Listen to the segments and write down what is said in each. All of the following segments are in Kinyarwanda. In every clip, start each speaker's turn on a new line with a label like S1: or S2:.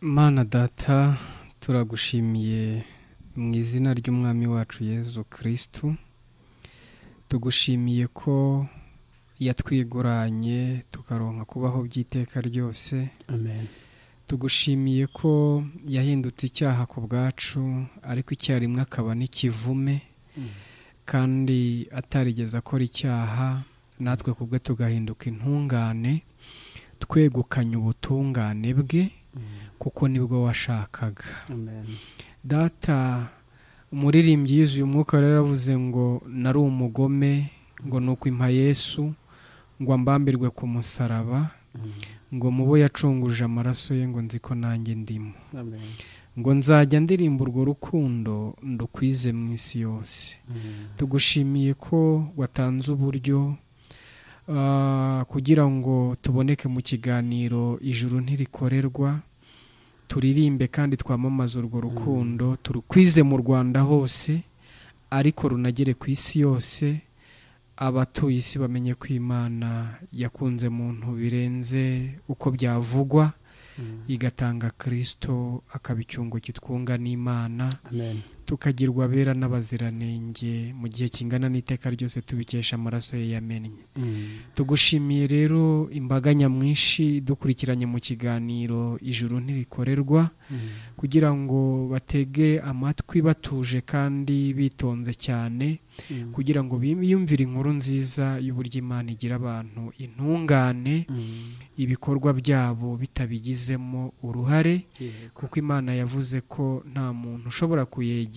S1: Mana data turagushimiye mu izina ry'umwami wacu Yezu Kristo, tugushimiye ko yatwiguranye tukaronka kubaho by'iteka ryose.
S2: Amen.
S1: Tugushimiye ko yahindutse icyaha ku bwacu, ariko icyarimwe akaba n'ikivume, kandi atarigeze akora icyaha, natwe kubwe tugahinduka intungane, twegukanye ubutungane bwe, kuko nibwo washakaga.
S2: Amen.
S1: Data, umuririmbyi yuzuye umwuka rero avuze ngo nari umugome, ngo nuko impa Yesu, ngo ambambirwe ku musaraba, ngo mubo yacunguje amaraso ye, ngo nzi ko nanjye ndimo.
S2: Amen.
S1: Ngo nzajya ndirimba urwo rukundo ndukwize mu isi yose. Tugushimiye ko watanze uburyo kugira ngo tuboneke mu kiganiro ijuru ntirikorerwa, turirimbe kandi twamamaze urwo rukundo, turukwize mu Rwanda hose, ariko runagere ku isi yose. Abatuye isi bamenye ko Imana yakunze muntu birenze uko byavugwa, igatanga Kristo akaba icyungo kitwunga n'Imana.
S2: Amen.
S1: Tukagirwa abera n'abaziranenge mu gihe kingana n'iteka ryose, tubikesha amaraso ye yamennye. Tugushimiye rero imbaga nyamwinshi dukurikiranye mu kiganiro ijuru ntirikorerwa, kugira ngo batege amatwi batuje kandi bitonze cyane, kugira ngo biyumvire inkuru nziza y'uburyo Imana igira abantu intungane, ibikorwa byabo bitabigizemo uruhare, kuko Imana yavuze ko nta muntu ushobora kuyegera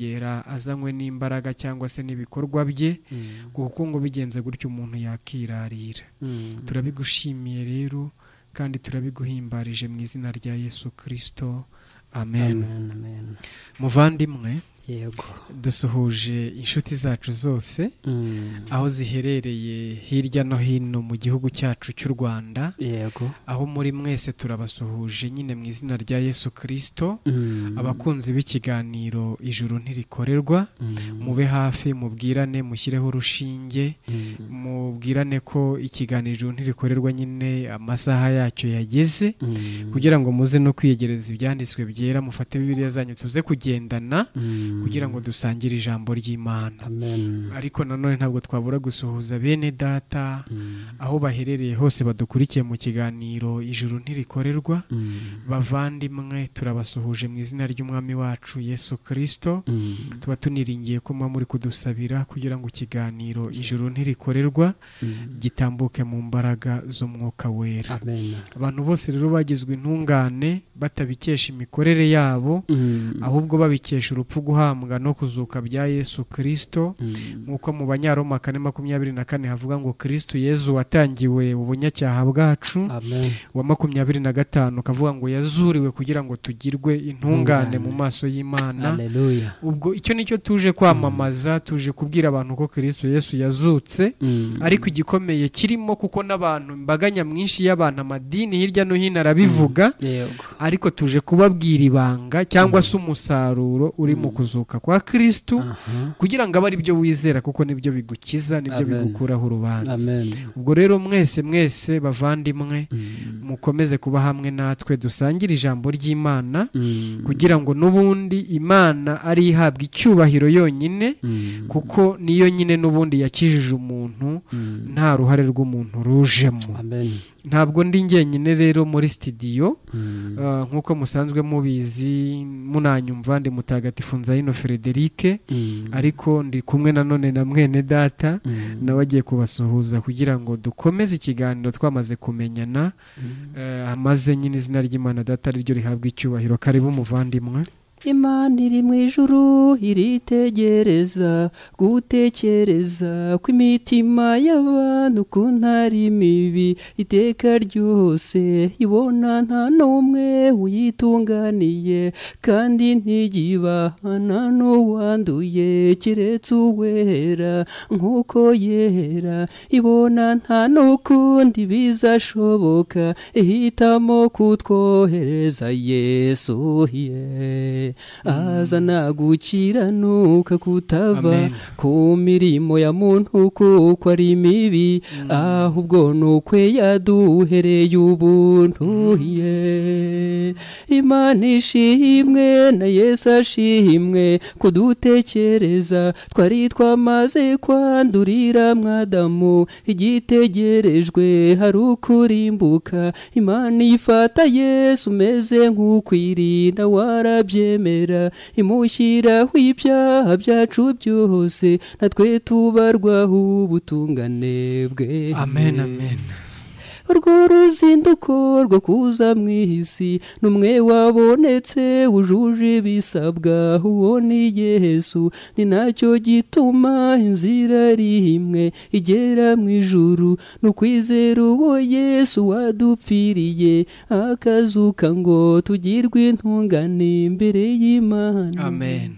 S1: azanywe n'imbaraga cyangwa se n'ibikorwa bye, kuko ngo bigenze gutyo umuntu yakirarira. Turabigushimiye rero kandi turabiguhimbarije mu izina rya Yesu Kristo. Amen.
S2: Amen. Amen.
S1: Muvandimwe,
S2: Yego.
S1: dusuhuje inshuti zacu zose aho ziherereye hirya no hino mu gihugu cyacu cy'u Rwanda.
S2: Yego.
S1: Aho muri mwese turabasuhuje nyine mu izina rya Yesu Kristo. Abakunzi b'ikiganiro ijuru ntirikorerwa, mube hafi, mubwirane, mushyireho urushinge, mubwirane ko ikiganiro ijuru ntirikorerwa nyine amasaha yacyo yageze, kugira ngo muze no kwiyegereza ibyanditswe byera, mufate Bibiliya zanyu tuze kugendana, kugira ngo dusangire ijambo ry'Imana.
S2: Amen.
S1: Ariko nanone ntabwo twabura gusuhuza bene data aho baherereye hose badukurikiye mu kiganiro ijuru ntirikorerwa. Bavandimwe, turabasuhuje mu izina ry'umwami wacu Yesu Kristo. Tuba tuniringiye ko muba muri kudusabira kugira ngo ikiganiro ijuru ntirikorerwa gitambuke mu mbaraga z'umwuka wera.
S2: Amen.
S1: Abantu bose rero bagizwe intungane batabikesha imikorere yabo, ahubwo babikesha urupfu, guhambwa no kuzuka bya Yesu Kristo. Nk'uko mu Banyaroma 4:24 havuga ngo Kristo Yezu watangiwe ubunyacyaha bwacu.
S2: Amen.
S1: Wa 25 kavuga ngo yazuriwe kugira ngo tugirwe intungane mu maso y'Imana.
S2: Haleluya.
S1: Ubwo icyo nicyo tuje kwamamaza, tuje kubwira abantu ko Kristo Yesu yazutse. Ariko igikomeye kirimo, kuko n'abantu imbaga nyamwinshi y'abantu, amadini hirya no hino arabivuga,
S2: Yego.
S1: ariko tuje kubabwira ibanga cyangwa se umusaruro uri mu kuzuka kwa Kristo, kugira ngo abe ari byo wizera, kuko nibyo bigukiza, nibyo bigukuraho urubanza.
S2: Amen.
S1: Ubwo rero mwese bavandimwe, mukomeze kuba hamwe natwe, dusangire ijambo ry'Imana, kugira ngo n'ubundi Imana ari ihabwa icyubahiro yonyine, kuko niyo nyine n'ubundi yakijije umuntu, nta ruhare rw'umuntu rujemo.
S2: Amen.
S1: Ntabwo ndi njyenyine rero muri studio, nk'uko musanzwe mubizi munanyumva, ndi Mutagatifu Nzayino Frederic, ariko ndi kumwe nanone na mwene data, nawe agiye kubasuhuza kugira ngo dukomeze ikiganiro twamaze kumenyana, amaze nyine izina ry'Imana Data ryo rihabwa icyubahiro. Karibu muvandimwe.
S2: Imana iri mu ijuru iritegereza gutekereza kw'imitima y'abantu ukuntu ari mibi, iteka ryose ibona nta n'umwe uyitunganiye, kandi ntigibana n'uwanduye keretse uwera nk'uko yera, ibona nta n'ukundi bizashoboka, ihitamo kutwohereza Yesu ye. azana gukiranuka kutava
S1: Amen.
S2: ku mirimo ya muntu kuko ari mibi ahubwo nukwe yaduhereye ubuntu ye. Imana ishimwe na Yesu ashimwe kudutekereza twari twamaze kwandurira mwadamu igitegerejwe hari ukurimbuka. Imana ifata Yesu umeze nk'ukwirinda warabyemera imushyiraho ibyaha byacu byose natwe tubarwaho ubutungane bwe.
S1: Amen, amen.
S2: Urwo ruzinduko rwo kuza mu isi n'umwe wabonetse wujuje ibisabwa uwo ni Yesu. Ni nacyo gituma inzira ari imwe igera mu ijuru n'ukwizera uwo Yesu wadupfiriye akazuka ngo tugirwe intungane imbere y'Imana.
S1: Amen.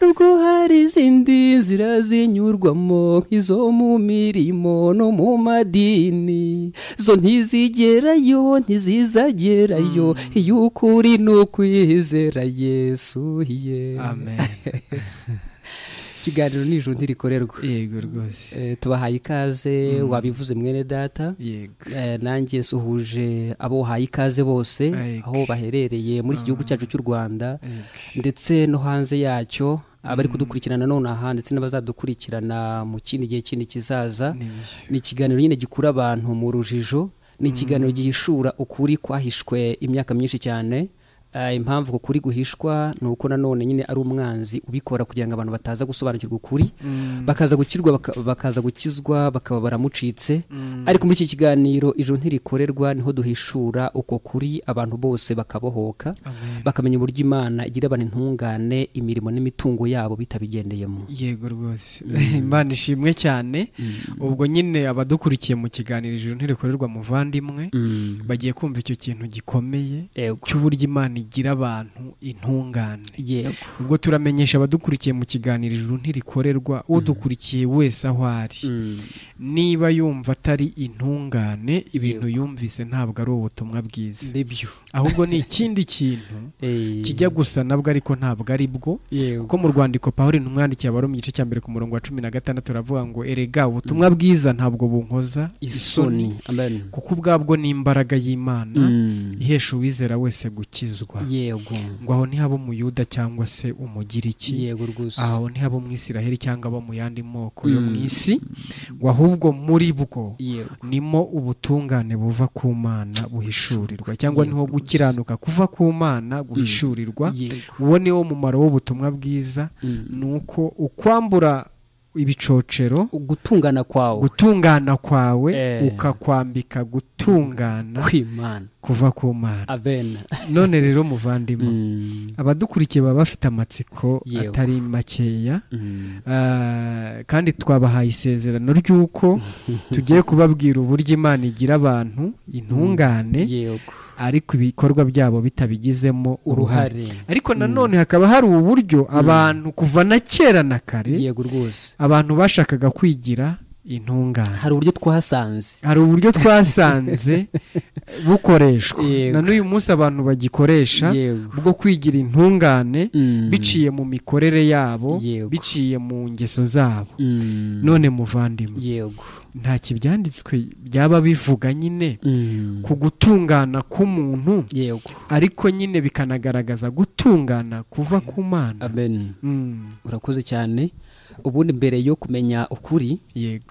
S2: Nubwo hari izindi nzira zinyurwamo nk'izo mu mirimo no mu madini zo ntizigerayo ntizizagerayo iyo ukuri no kwizera Yesu ye.
S1: Amen.
S2: Ikiganiro nijoro ntirikorerwa.
S1: Yego rwose.
S2: Tubahaye ikaze wabivuze mwene data.
S1: Yego.
S2: Nanjye suhuje abo haye ikaze bose aho baherereye muri iki gihugu cyacu cy'u Rwanda ndetse no hanze yacyo abari kudukurikirana none aha ndetse n'abazadukurikirana mu kindi gihe kindi kizaza. Ni ikiganiro nyine gikura abantu mu rujijo, ni ikiganiro gihishura ukuri kwahishwe imyaka myinshi cyane. Impamvu ko kuri guhishwa nuko nanone nyine ari umwanzi ubikora kugira ngo abantu bataza gusobanukirwa ukuri bakaza gukirwa bakaza gukizwa bakaba baramucitse. Ariko muri iki kiganiro ijoro ntirikorerwa niho duhishura uko kuri abantu bose bakabohoka bakamenya uburyo Imana igira abantu intungane imirimo n'imitungo yabo bitabigendeyemo.
S1: Yego rwose. Imana ishimwe cyane. Ubwo nyine abadukurikiye mu kiganiro ijoro ntirikorerwa muvandimwe bagiye kumva icyo kintu gikomeye cy'uburyo Imana igira abantu intungane.
S2: Yego.
S1: Ubwo turamenyesha abadukurikiye mu kiganiro ijuru ntirikorerwa udukurikiye wese aho ari niba yumva atari intungane ibintu yumvise ntabwo ari ubutumwa bwiza.
S2: Nibyo.
S1: Ahubwo ni ikindi kintu kijya gusa nabwo ariko ntabwo ari bwo. Kuko mu rwandiko Pawulo numwandikiye abari mu gice cya mbere ku murongo wa 16 aravuga ngo erega ubutumwa bwiza ntabwo bunkoza isoni.
S2: Amen.
S1: Kuko ubwabwo ni imbaraga y'Imana ihesha uwizera wese gukizwa.
S2: Yego.
S1: Ngo aho ntihaba umuyuda cyangwa se umugiriki.
S2: Yego rwose.
S1: Aho ntihaba umwisiraheli cyangwa abo mu yandi moko yo mu isi. Ngo ahubwo muri bwo nimo ubutungane buva ku Mana buhishurirwa cyangwa niho gukiranuka kuva ku Mana guhishurirwa. Uwo niwo mumaro w'ubutumwa bwiza nuko ukwambura ibicocero gutungana kwawe ukakwambika gutungana
S2: kw'Imana
S1: kuva ku Mana.
S2: Amen.
S1: None rero muvandimwe abadukurikiye baba bafite amatsiko atari makeya kandi twabahaye isezerano ry'uko tugiye kubabwira uburyo Imana igira abantu intungane ariko ibikorwa byabo bitabigizemo uruhare. Ariko nanone hakaba hari uburyo abantu kuva na kera na kare.
S2: Yego rwose.
S1: Abantu bashakaga kwigira intungane.
S2: Hari
S1: uburyo twasanze bukoreshwa na n'uyu munsi abantu bagikoresha bwo kwigira intungane biciye mu mikorere yabo biciye mu ngeso zabo. None muvandimwe nta kibyanditswe byaba bivuga nyine ku gutungana k'umuntu ariko nyine bikanagaragaza gutungana kuva ku Mana.
S2: Amen. Urakoze cyane. Ubundi mbere yo kumenya ukuri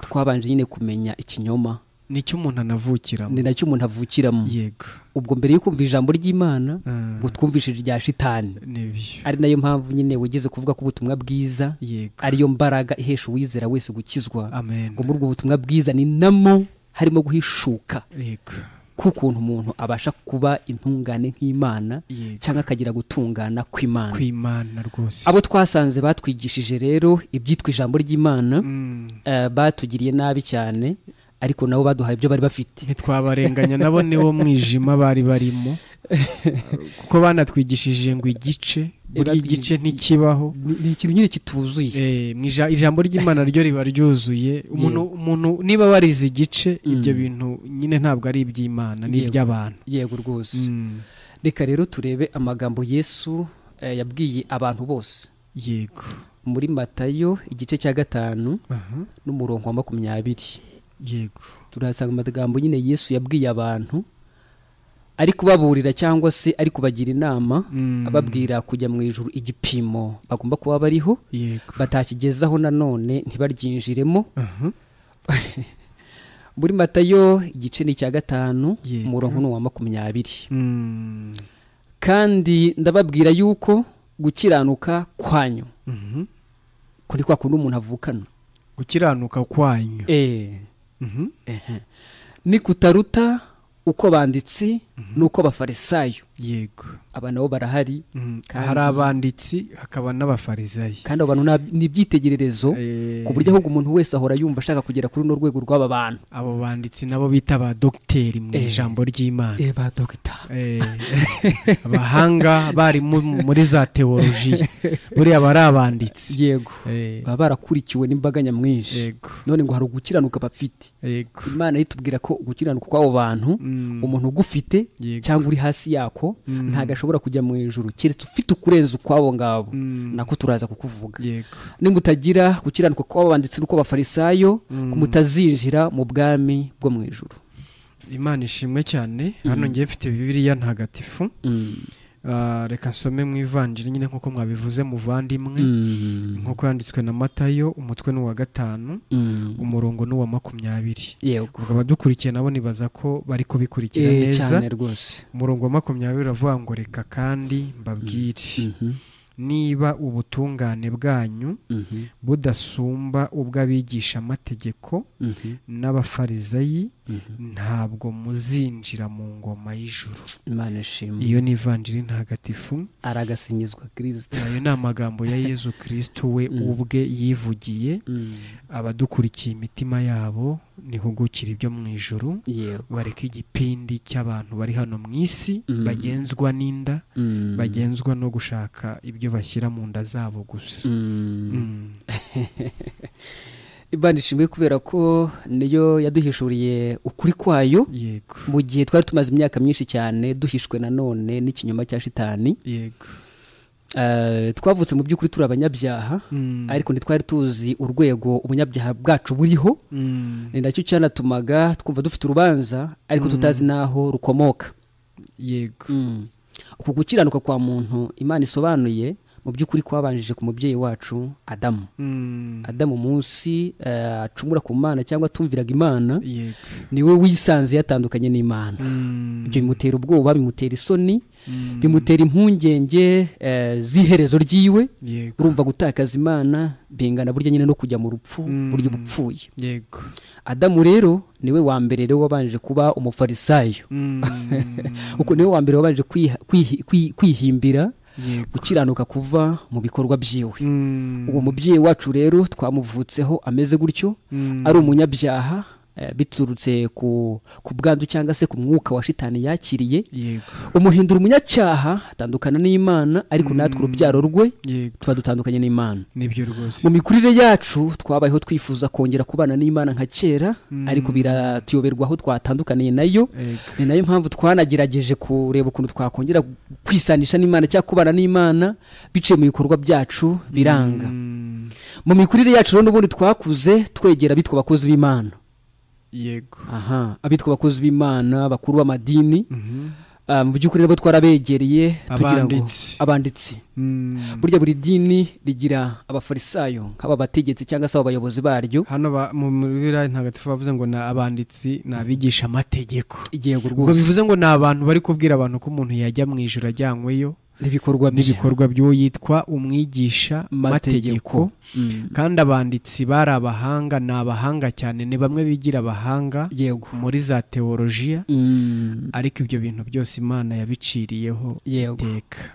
S2: twabanje nyine kumenya ikinyoma.
S1: Nicyo umuntu anavukiramo.
S2: Ni nacyo umuntu avukiramo.
S1: Yego.
S2: Ubwo mbere yo kumva ijambo ry'Imana ngo twumvishije rya shitani. Ari nayo mpamvu nyine wigeze kuvuga ko ubutumwa bwiza ariyo mbaraga ihesha uwizera wese gukizwa. Ngo muri ubwo butumwa bwiza ni namo harimo guhishuka.
S1: Yego.
S2: Kukuntu umuntu abasha kuba intungane nk'Imana cyangwa akagira gutungana
S1: kw'Imana rwose.
S2: Abo twasanze batwigishije rero ibyitwa ijambo ry'Imana batugiriye nabi cyane ariko nabo baduhaye ibyo bari bafite.
S1: Ntitwabarenganya nabo niwo mwijima bari barimo kuko banatwigishije ngo igice buri gice ntikibaho,
S2: ni ikintu nyine kituzuye.
S1: ijambo ry'Imana ryo riba ryuzuye. Umuntu niba warize igice, ibyo bintu nyine ntabwo ari iby'Imana, ni iby'abantu.
S2: Yego rwose. Reka rero turebe amagambo Yesu yabwiye abantu bose.
S1: Yego.
S2: Muri Matayo igice cya 5 n'umurongo wa 20.
S1: Yego.
S2: Turasanga amagambo nyine Yesu yabwiye abantu ari kubaburira cyangwa se ari kubagira inama, ababwira kujya mu ijuru igipimo bagomba kuba bariho, batakigezaho nanone ntibaryinjiremo. Muri Matayo igice ni cya 5 umurongo wa 20. Kandi ndababwira yuko gukiranuka kwanyu kuri kwa kundi umuntu avukana.
S1: Gukiranuka kwanyu
S2: ni kutaruta uko banditsi nuko abafarisayo.
S1: Yego.
S2: Aba nabo barahari.
S1: Hari abanditsi hakaba n'abafarisayo,
S2: kandi abo bantu ni ibyitegererezo ku buryo ahubwo umuntu wese ahora yumva ashaka kugera kuri no rwego rw'aba bantu.
S1: Abo banditsi nabo bita ba dogiteri mu ijambo ry'Imana.
S2: Ba dogita.
S1: Abahanga bari muri za teolojiya, buriya bari abanditsi.
S2: Yego. Baba barakurikiwe n'imbaga nyamwinshi.
S1: Yego.
S2: None ngo hari ugukiranuka bafite.
S1: Yego.
S2: Imana yitubwira ko gukiranuka kw'abo bantu, umuntu ugufite cyangwa uri hasi yako ntago ashobora kujya mu ijuru keretse ufite ukurenza ukwabo ngabo, nako turaza kukuvuga. Nimutagira gukiranuka kw'abo banditsi nuko abafarisayo, mutazinjira mu bwami bwo mu ijuru.
S1: Imana ishimwe cyane. Hano ngiye mfite Bibiliya ntagatifu. Reka nsome mu Ivanjiri nyine nk'uko mwabivuze muvandimwe, nk'uko yanditswe na Matayo umutwe ni wa 5 umurongo ni wa 20.
S2: Yego.
S1: Abadukurikiye nabo nibaza ko bari kubikurikira neza
S2: cyane rwose.
S1: Umurongo wa 20 uravuga ngo reka kandi mbabwire, niba ubutungane bwanyu budasumba ubw'abigisha amategeko n'abafarisayi, ntabwo muzinjira mu ngoma y'ijuru.
S2: Imana ishimwe.
S1: Iyo ni Ivanjiri ntagatifu.
S2: Aragasingizwa Kristo.
S1: Ayo ni amagambo ya Yesu Kristo we ubwe yivugiye. Abadukurikiye imitima yabo nihugukira ibyo mu ijuru, bareka igipindi cy'abantu bari hano mu isi bagenzwa n'inda, bagenzwa no gushaka ibyo bashyira mu nda zabo gusa. Imana
S2: ishimwe kubera ko niyo yaduhishuriye ukuri kwayo.
S1: Yego.
S2: Mu gihe twari tumaze imyaka myinshi cyane duhishwe nanone n'ikinyoma cya shitani.
S1: Yego.
S2: Twavutse mu by'ukuri turi abanyabyaha, ariko ntitwari tuzi urwego ubunyabyaha bwacu buriho. Ni nacyo cyanatumaga twumva dufite urubanza ariko tutazi naho rukomoka.
S1: Yego.
S2: Uku gukiranuka kwa muntu Imana isobanuye mu by'ukuri kwabanjije ku mubyeyi wacu Adamu. Adamu munsi acumura ku Mana cyangwa tumviraga Imana, niwe wisanze yatandukanye n'Imana. Ibyo bimutera ubwoba, bimutera isoni, bimutera impungenge z'iherezo ryiwe. Urumva gutakaza Imana bingana burya nyine no kujya mu rupfu, buryo bupfuye.
S1: Yego.
S2: Adamu rero niwe wa mbere rero wabanje kuba umufarisayo. Uko niwe wa mbere wabanje kwihimbira gukiranuka kuva mu bikorwa byiwe. Uwo mubyeyi wacu rero twamuvutseho ameze gutyo, ari umunyabyaha, biturutse ku bwandu cyangwa se ku mwuka wa shitani yakiriye. Umuhindura umunyacyaha, atandukana n'Imana, ariko natwe urubyaro rwe tuba dutandukanye n'Imana.
S1: Nibyo rwose.
S2: Mu mikurire yacu twabayeho twifuza kongera kubana n'Imana nka kera, ariko biratuyoberwa aho twatandukaniye nayo. Ni nayo mpamvu twanagerageje kureba ukuntu twakongera kwisanisha n'Imana cyangwa kubana n'Imana biciye mu bikorwa byacu biranga. Mu mikurire yacu rero n'ubundi twakuze twegera bitwa abakozi b'Imana.
S1: Yego.
S2: Abitwa abakozi b'Imana, bakuru b'amadini. Mu by'ukuri nabo twarabegereye tugira ngo abanditsi. Burya buri dini rigira abafarisayo nk'aba bategetsi cyangwa se abayobozi baryo.
S1: Hano mu Bibiliya ntagatifu bavuze ngo na abanditsi nabigisha amategeko.
S2: Yego rwose.
S1: Ngo bivuze ngo na abantu bari kubwira abantu ko umuntu yajya mu ijuru ajyanyweyo n'ibikorwa by'uwo yitwa umwigisha mategeko. Kandi abanditsi bari abahanga, ni abahanga cyane, ni bamwe bigira abahanga muri za teolojiya, ariko ibyo bintu byose Imana yabiciriyeho iteka.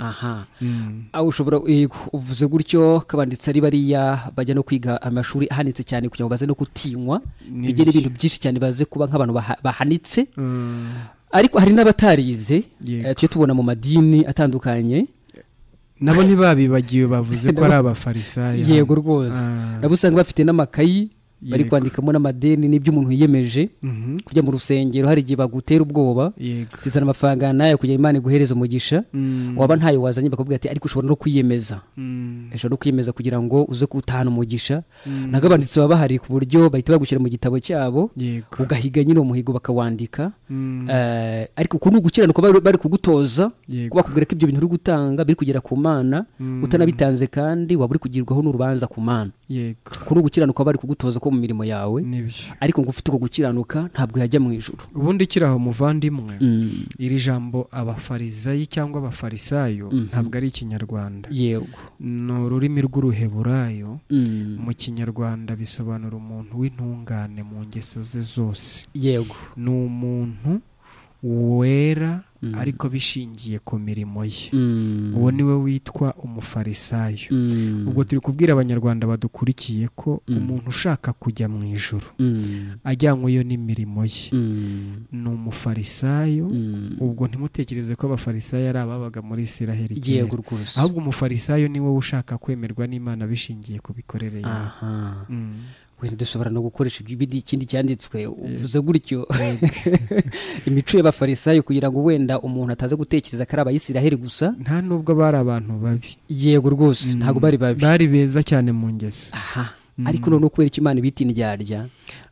S2: Aho ushobora uvuze gutyo ko abanditsi ari bariya bajya no kwiga amashuri ahanitse cyane kugira ngo baze no gutinywa, bigire ibintu byinshi cyane baze kuba nk'abantu bahanitse. Ariko hari n'abatarize, tujye tubona mu madini atandukanye
S1: nabo ntibabibagiwe bavuze ko ari abafarisayo.
S2: Yego rwose nabo usanga bafite n'amakayi bari kwandikamo n'amadeni n'ibyo umuntu yiyemeje kujya mu rusengero. Hari igihe bagutera ubwoba tizana amafaranga nayo kugira Imana iguhereze umugisha, waba ntayo wazanye bakubwira ati ariko ushobora no kwiyemeza, ushobora no kwiyemeza kugira ngo uze gutahana umugisha. Nago abanditsi baba bahari ku buryo bahita bagushyira mu gitabo cyabo ugahiga nyine umuhigo bakawandika. Ariko ukuntu ugukiranuka bari kugutoza kuba bakubwira ko ibyo bintu uri gutanga biri kugera ku Mana, utanabitanze kandi waba uri kugirwaho n'urubanza ku Mana. Ukuntu ugukiranuka bari kugutoza ko mu mirimo yawe, ariko ngo ufite uko gukiranuka ntabwo yajya mu ijuru.
S1: Ubundi kiraho muvandimwe, iri jambo abafarisayi cyangwa abafarisayo ntabwo ari ikinyarwanda.
S2: Yego,
S1: ni ururimi rw'uruheburayo. Mu kinyarwanda bisobanura umuntu w'intungane mu ngeso ze zose.
S2: Yego,
S1: ni umuntu wera ariko bishingiye ku mirimo ye. Uwo niwe witwa umufarisayo. Ubwo turi kubwira abanyarwanda badukurikiye ko umuntu ushaka kujya mu ijuru ajyanyweyo n'imirimo ye ni umufarisayo. Ubwo ntimutekereze ko abafarisayo ari ababaga muri Isiraheli.
S2: Yego rwose,
S1: ahubwo umufarisayo niwe ushaka kwemerwa n'Imana bishingiye ku bikorere ye.
S2: wenda dushobora no gukoresha ikindi cyanditswe uvuze gutyo imico y'abafarisayo kugira ngo wenda umuntu ataza gutekereza ko ari abayisiraheli gusa.
S1: Nta nubwo bari abantu babi.
S2: Yego rwose, ntabwo bari babi,
S1: bari beza cyane mu ngeso.
S2: Ariko none kubera icyo Imana ibita indyarya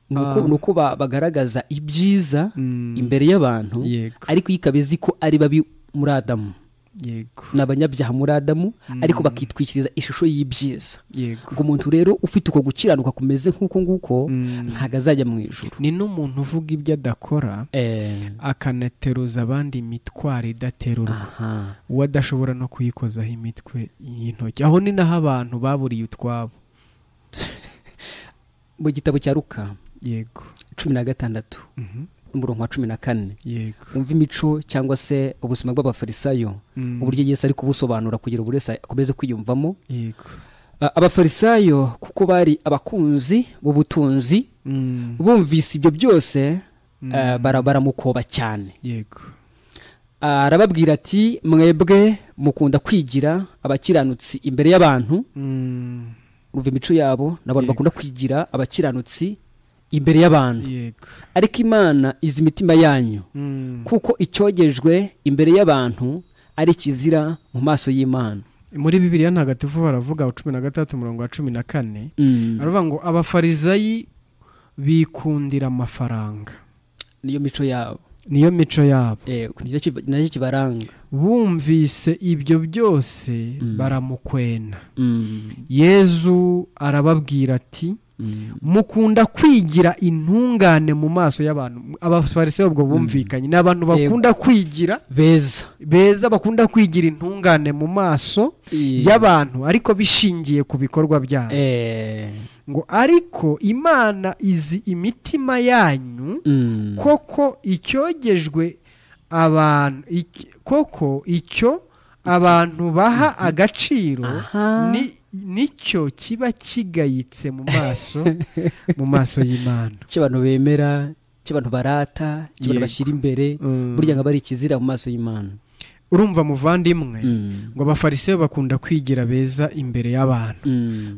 S2: nuko bagaragaza ibyiza imbere y'abantu, ariko ikabezi ko ari babi muri Adamu.
S1: Yego,
S2: n'abanyabyaha muri Adamu, ariko bakitwikiriza ishusho y'ibyiza. Ngo umuntu rero ufite uko gukiranuka kumeze nk'uko nguko ntago azajya mu ijuru.
S1: Ni n'umuntu uvuga ibyo adakora akanateruza abandi imitwaro idaterurwa, uwo adashobora no kuyikozaho imitwe y'intoki. Aho ni naho abantu baburiye utwabo.
S2: Mu gitabo cya Luka,
S1: yego,
S2: 16 umurongo wa 14,
S1: yego,
S2: umva imico cyangwa se ubuzima bw'abafarisayo uburyo Yesu ari kubusobanura kugira buri wese akomeze kwiyumvamo.
S1: Yego,
S2: abafarisayo kuko bari abakunzi b'ubutunzi, bumvise ibyo byose baramukoba cyane.
S1: Yego,
S2: arababwira ati mwebwe mukunda kwigira abakiranutsi imbere y'abantu. Umva imico yabo, n'abantu bakunda kwigira abakiranutsi imbere y'abantu, ariko Imana izi imitima yanyu, kuko icyogejwe imbere y'abantu ari kizira mu maso y'Imana.
S1: Muri Bibiliya ntagatifu baravuga 16 umurongo wa 14, aravuga ngo abafarisayi bikundira amafaranga.
S2: Niyo mico yabo,
S1: niyo mico yabo,
S2: nicyo kibaranga.
S1: Bumvise ibyo byose baramukwena. Yezu arababwira ati mukunda kwigira intungane mu maso y'abantu. Abafarisayo ubwo bumvikanye n'abantu bakunda kwigira beza, bakunda kwigira intungane mu maso y'abantu, ariko bishingiye ku bikorwa byabo. Ngo ariko Imana izi imitima yanyu, koko icyogejwe abantu, koko icyo abantu baha agaciro nicyo kiba kigayitse mu maso y'Imana.
S2: Cy'abantu bemera, cy'abantu barata, cy'abantu bashyira imbere, burya ngo bari ikizira mu maso y'Imana.
S1: Urumva muvandimwe, ngo abafarisayo bakunda kwigira beza imbere y'abantu,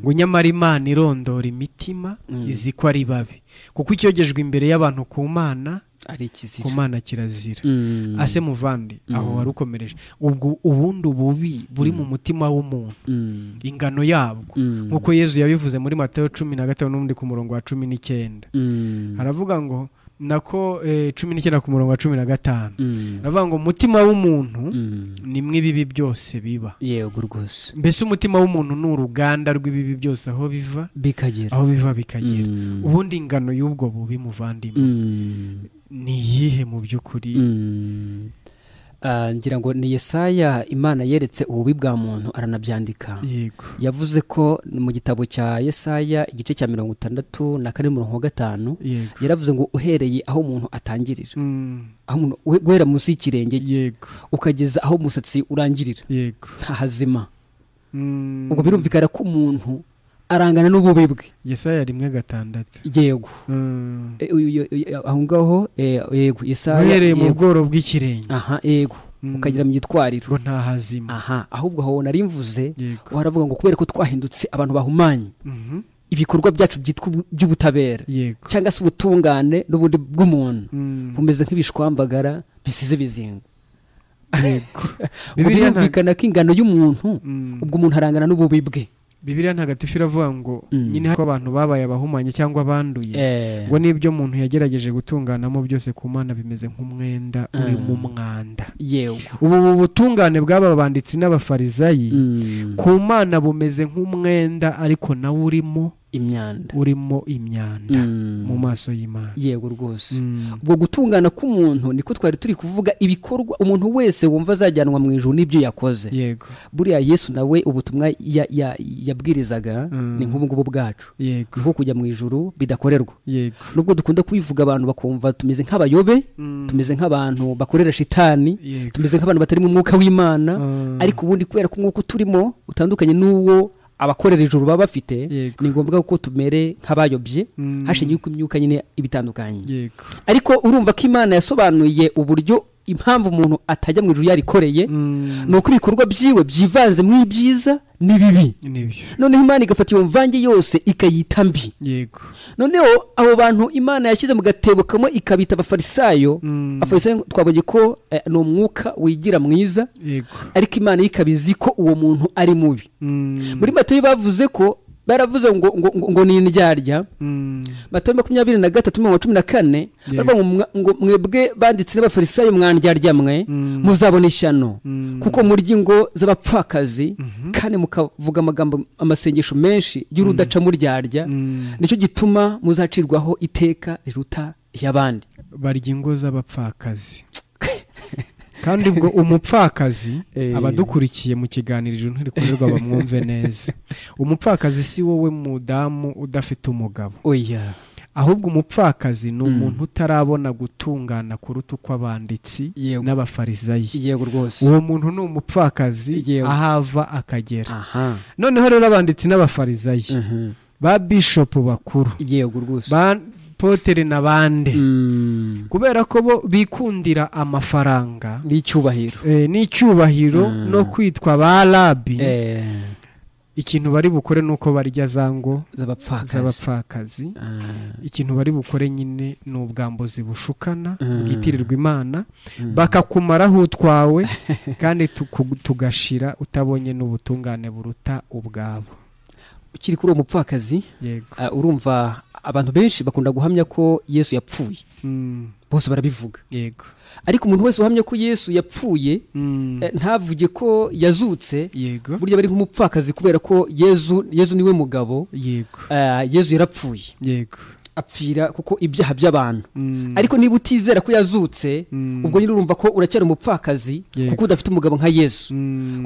S1: ngo nyamara Imana irondora imitima izi ko ari babi, kuko icyogejwe imbere y'abantu ku Mana
S2: ari ikizira,
S1: ku Mana kirazira. Ase muvandi, aho warukomereje. Ubwo ubundi ububi buri mu mutima w'umuntu, ingano yabwo, nkuko Yezu yabivuze muri Matayo 15 n'undi ku murongo wa 19. Haravuga ngo nako 19 ku murongo wa 15, aravuga ngo umutima w'umuntu ni mwe ibibi byose biba.
S2: Yego rwose,
S1: mbese umutima w'umuntu ni uruganda rw'ibibi byose, aho biva bikagera. Ubundi ingano y'ubwo bubi muvandimwe ni iyihe mu by'ukuri?
S2: Ngira ngo ni Yesaya, Imana yeretse ububi bwa muntu aranabyandika.
S1: Yego,
S2: yavuze ko mu gitabo cya Yesaya igice cya 64 umurongo wa 5, yaravuze ngo uhereye aho umuntu atangirira, aho umuntu guhera munsi y'ikirenge ukageza aho umusatsi urangirira, nta hazima. Ubwo birumvikana ko umuntu arangana n'ububi bwe.
S1: Yesaya 1:6.
S2: Yego, aho ngaho, yego, Yesaya
S1: uhereye mu bworo bw'ikirenge.
S2: Yego, ukagira mu gitwariro
S1: ngo nta hazima.
S2: ahubwo aho nari mvuze waravuga ngo kubera ko twahindutse abantu bahumanye ibikorwa byacu byitwa by'ubutabera cyangwa se ubutungane n'ubundi bw'umuntu bumeze nk'ibishwambagara bisize bizinga. birumvikana ko ingano y'umuntu ubwo umuntu arangana n'ububi bwe.
S1: Bibiliya ntagatifu iravuga ngo nyine ko abantu babaye abahumanye cyangwa banduye ngo n'ibyo umuntu yagerageje gutunganamo byose ku Mana bimeze nk'umwenda uri mu mwanda. ubu butungane bw'aba banditsi n'abafarizayi ku Mana bumeze nk'umwenda ariko nawe urimo imyanda mu maso y'Imana.
S2: Yego rwose. Ubwo gutungana k'umuntu niko twari turi kuvuga ibikorwa umuntu wese wumva azajyanwa mu ijuru n'ibyo yakoze. Buriya Yesu nawe ubutumwa yabwirizaga ni nk'ubungubu bwacu nko kujya mu ijuru bidakorerwa. Nubwo dukunda kubivuga abantu bakumva tumeze nk'abayobe, tumeze nk'abantu bakorera shitani, tumeze nk'abantu batari mu mwuka w'Imana, ariko ubundi kubera ko umwuka turimo utandukanye n'uwo abakorera ijuru baba bafite, ni ngombwa ko tumere nk'abayobye hashingiye ku myuka nyine ibitandukanye. Ariko urumva ko Imana yasobanuye uburyo impamvu umuntu atajya mu ijuru yarikoreye nuko ibikorwa byiwe byivanze mu ibyiza n'ibibi. Noneho Imana igafata iyo mvange yose ikayita mbi. Noneho abo bantu Imana yashyize mu gatebo kamwe ikabita abafarisayo. Abafarisayo twabonye ko ni umwuka wigira mwiza, ariko Imana ikabizi ko uwo muntu ari mubi. Muri Matayo bavuze ko baravuze ngo ni indyarya. Matayo 23:14 baravuga ngo mwebwe banditsi n'abafarisayo mwandyarya mwe muzabona ishyano kuko murya ingo z'abapfakazi kandi mukavuga amasengesho menshi y'urudaca muryarya, nicyo gituma muzacirwaho iteka riruta y'abandi.
S1: Barya ingo z'abapfakazi kandi ubwo umupfakazi abadukurikiye mu kiganiro ntirikorerwa bamwumve neza. Umupfakazi si wowe mudamu udafite umugabo, ahubwo umupfakazi ni umuntu utarabona gutungana kuruta uko abanditsi n'abafarisayi. Uwo muntu ni umupfakazi ahava akagera. Noneho rero abanditsi n'abafarisayi ba bishop bakuru Potere n'abandi kubera ko bo bikundira amafaranga n'icyubahiro no kwitwa ba rabi, ikintu bari bukore nuko barya zango z'abapfakazi. Ikintu bari bukore nyine ni ubwambuzi bushukana bwitirirwa Imana, bakakumaraho utwawe kandi tugashira utabonye n'ubutungane buruta ubwabo.
S2: Ukiri kuri uwo mupfakazi urumva abantu benshi bakunda guhamya ko Yesu yapfuye. Bose barabivuga. Ariko umuntu wese uhamya ko Yesu yapfuye ntavuge ko yazutse. Burya bari nk'umupfakazi kubera ko Yesu niwe mugabo. Yesu yarapfuye. Apfira kuko ibyaha by'abantu. Ariko niba utizera ko yazutse, ubwo nyine urumva ko uracyari umupfakazi kuko udafite umugabo nka Yesu.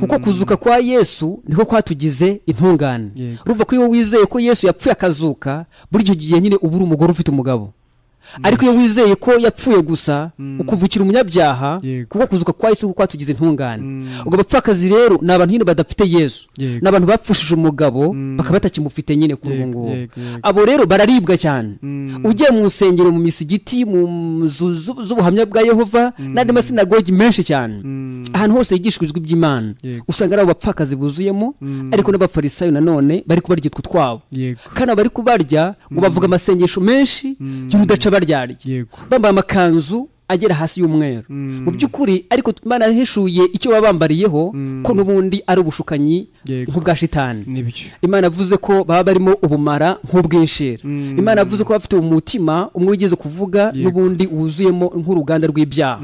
S2: Kuko kuzuka kwa Yesu niko kwatugize intungane. Urumva ko iyo wizeye ko Yesu yapfuye akazuka, buri cyo gihe nyine ubu uri umugore ufite umugabo. Ariko iyo wizeye ko yapfuye gusa ukuvukira umunyabyaha, kuko kuzuka kwa Yesu kuko kwatugize intungane. Ubwo abapfakazi rero ni abantu nyine badafite Yesu, n'abantu bapfushije umugabo bakaba batakimufite nyine kuri ubu ngubu. Abo rero bararibwa cyane. Ugiye mu nsengero, mu misigiti, mu z'ubuhamya bwa Yehova n'andi masinagogi menshi cyane, ahantu hose yigishijwe iby'Imana, usanga ari abo bapfakazi buzuyemo. Ariko n'abafarisayo nanone bari kubarya utwo twabo, kandi bari kubarya ngo bavuga amasengesho menshi y'urudaca baryarya, bambaye amakanzu agera hasi y'umweru mu by'ukuri, ariko Imana yahishuye icyo babambariyeho ko n'ubundi ari ubushukanyi nk'ubwa shitani. Imana yavuze ko baba barimo ubumara nk'ubwinshira. Imana yavuze ko bafite umutima umwe wigeze kuvuga n'ubundi wuzuyemo nk'uruganda rw'ibyaha.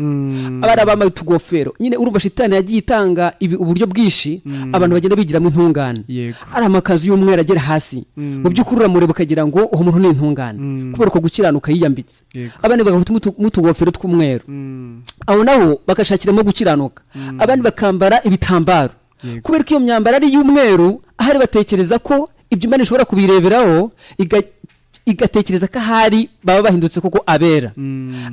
S2: Abari abambaye utugofero nyine, urumva shitani yagiye itanga uburyo bwinshi abantu bagenda bigiramo intungane. Ari amakazi y'umweru agera hasi, mu by'ukuri uramureba ukagira ngo uwo muntu ni intungane kubera ko gukiranuka yiyambitse. Abandi bagafite n'utugofero tw'umweru, abo nabo bagashakiramo gukiranuka. Abandi bakambara ibitambaro kubera ko iyo myambaro ari y'umweru, ahari batekereza ko ibyo Imana ishobora kubireberaho igatekereza ko ahari baba bahindutse kuko abera.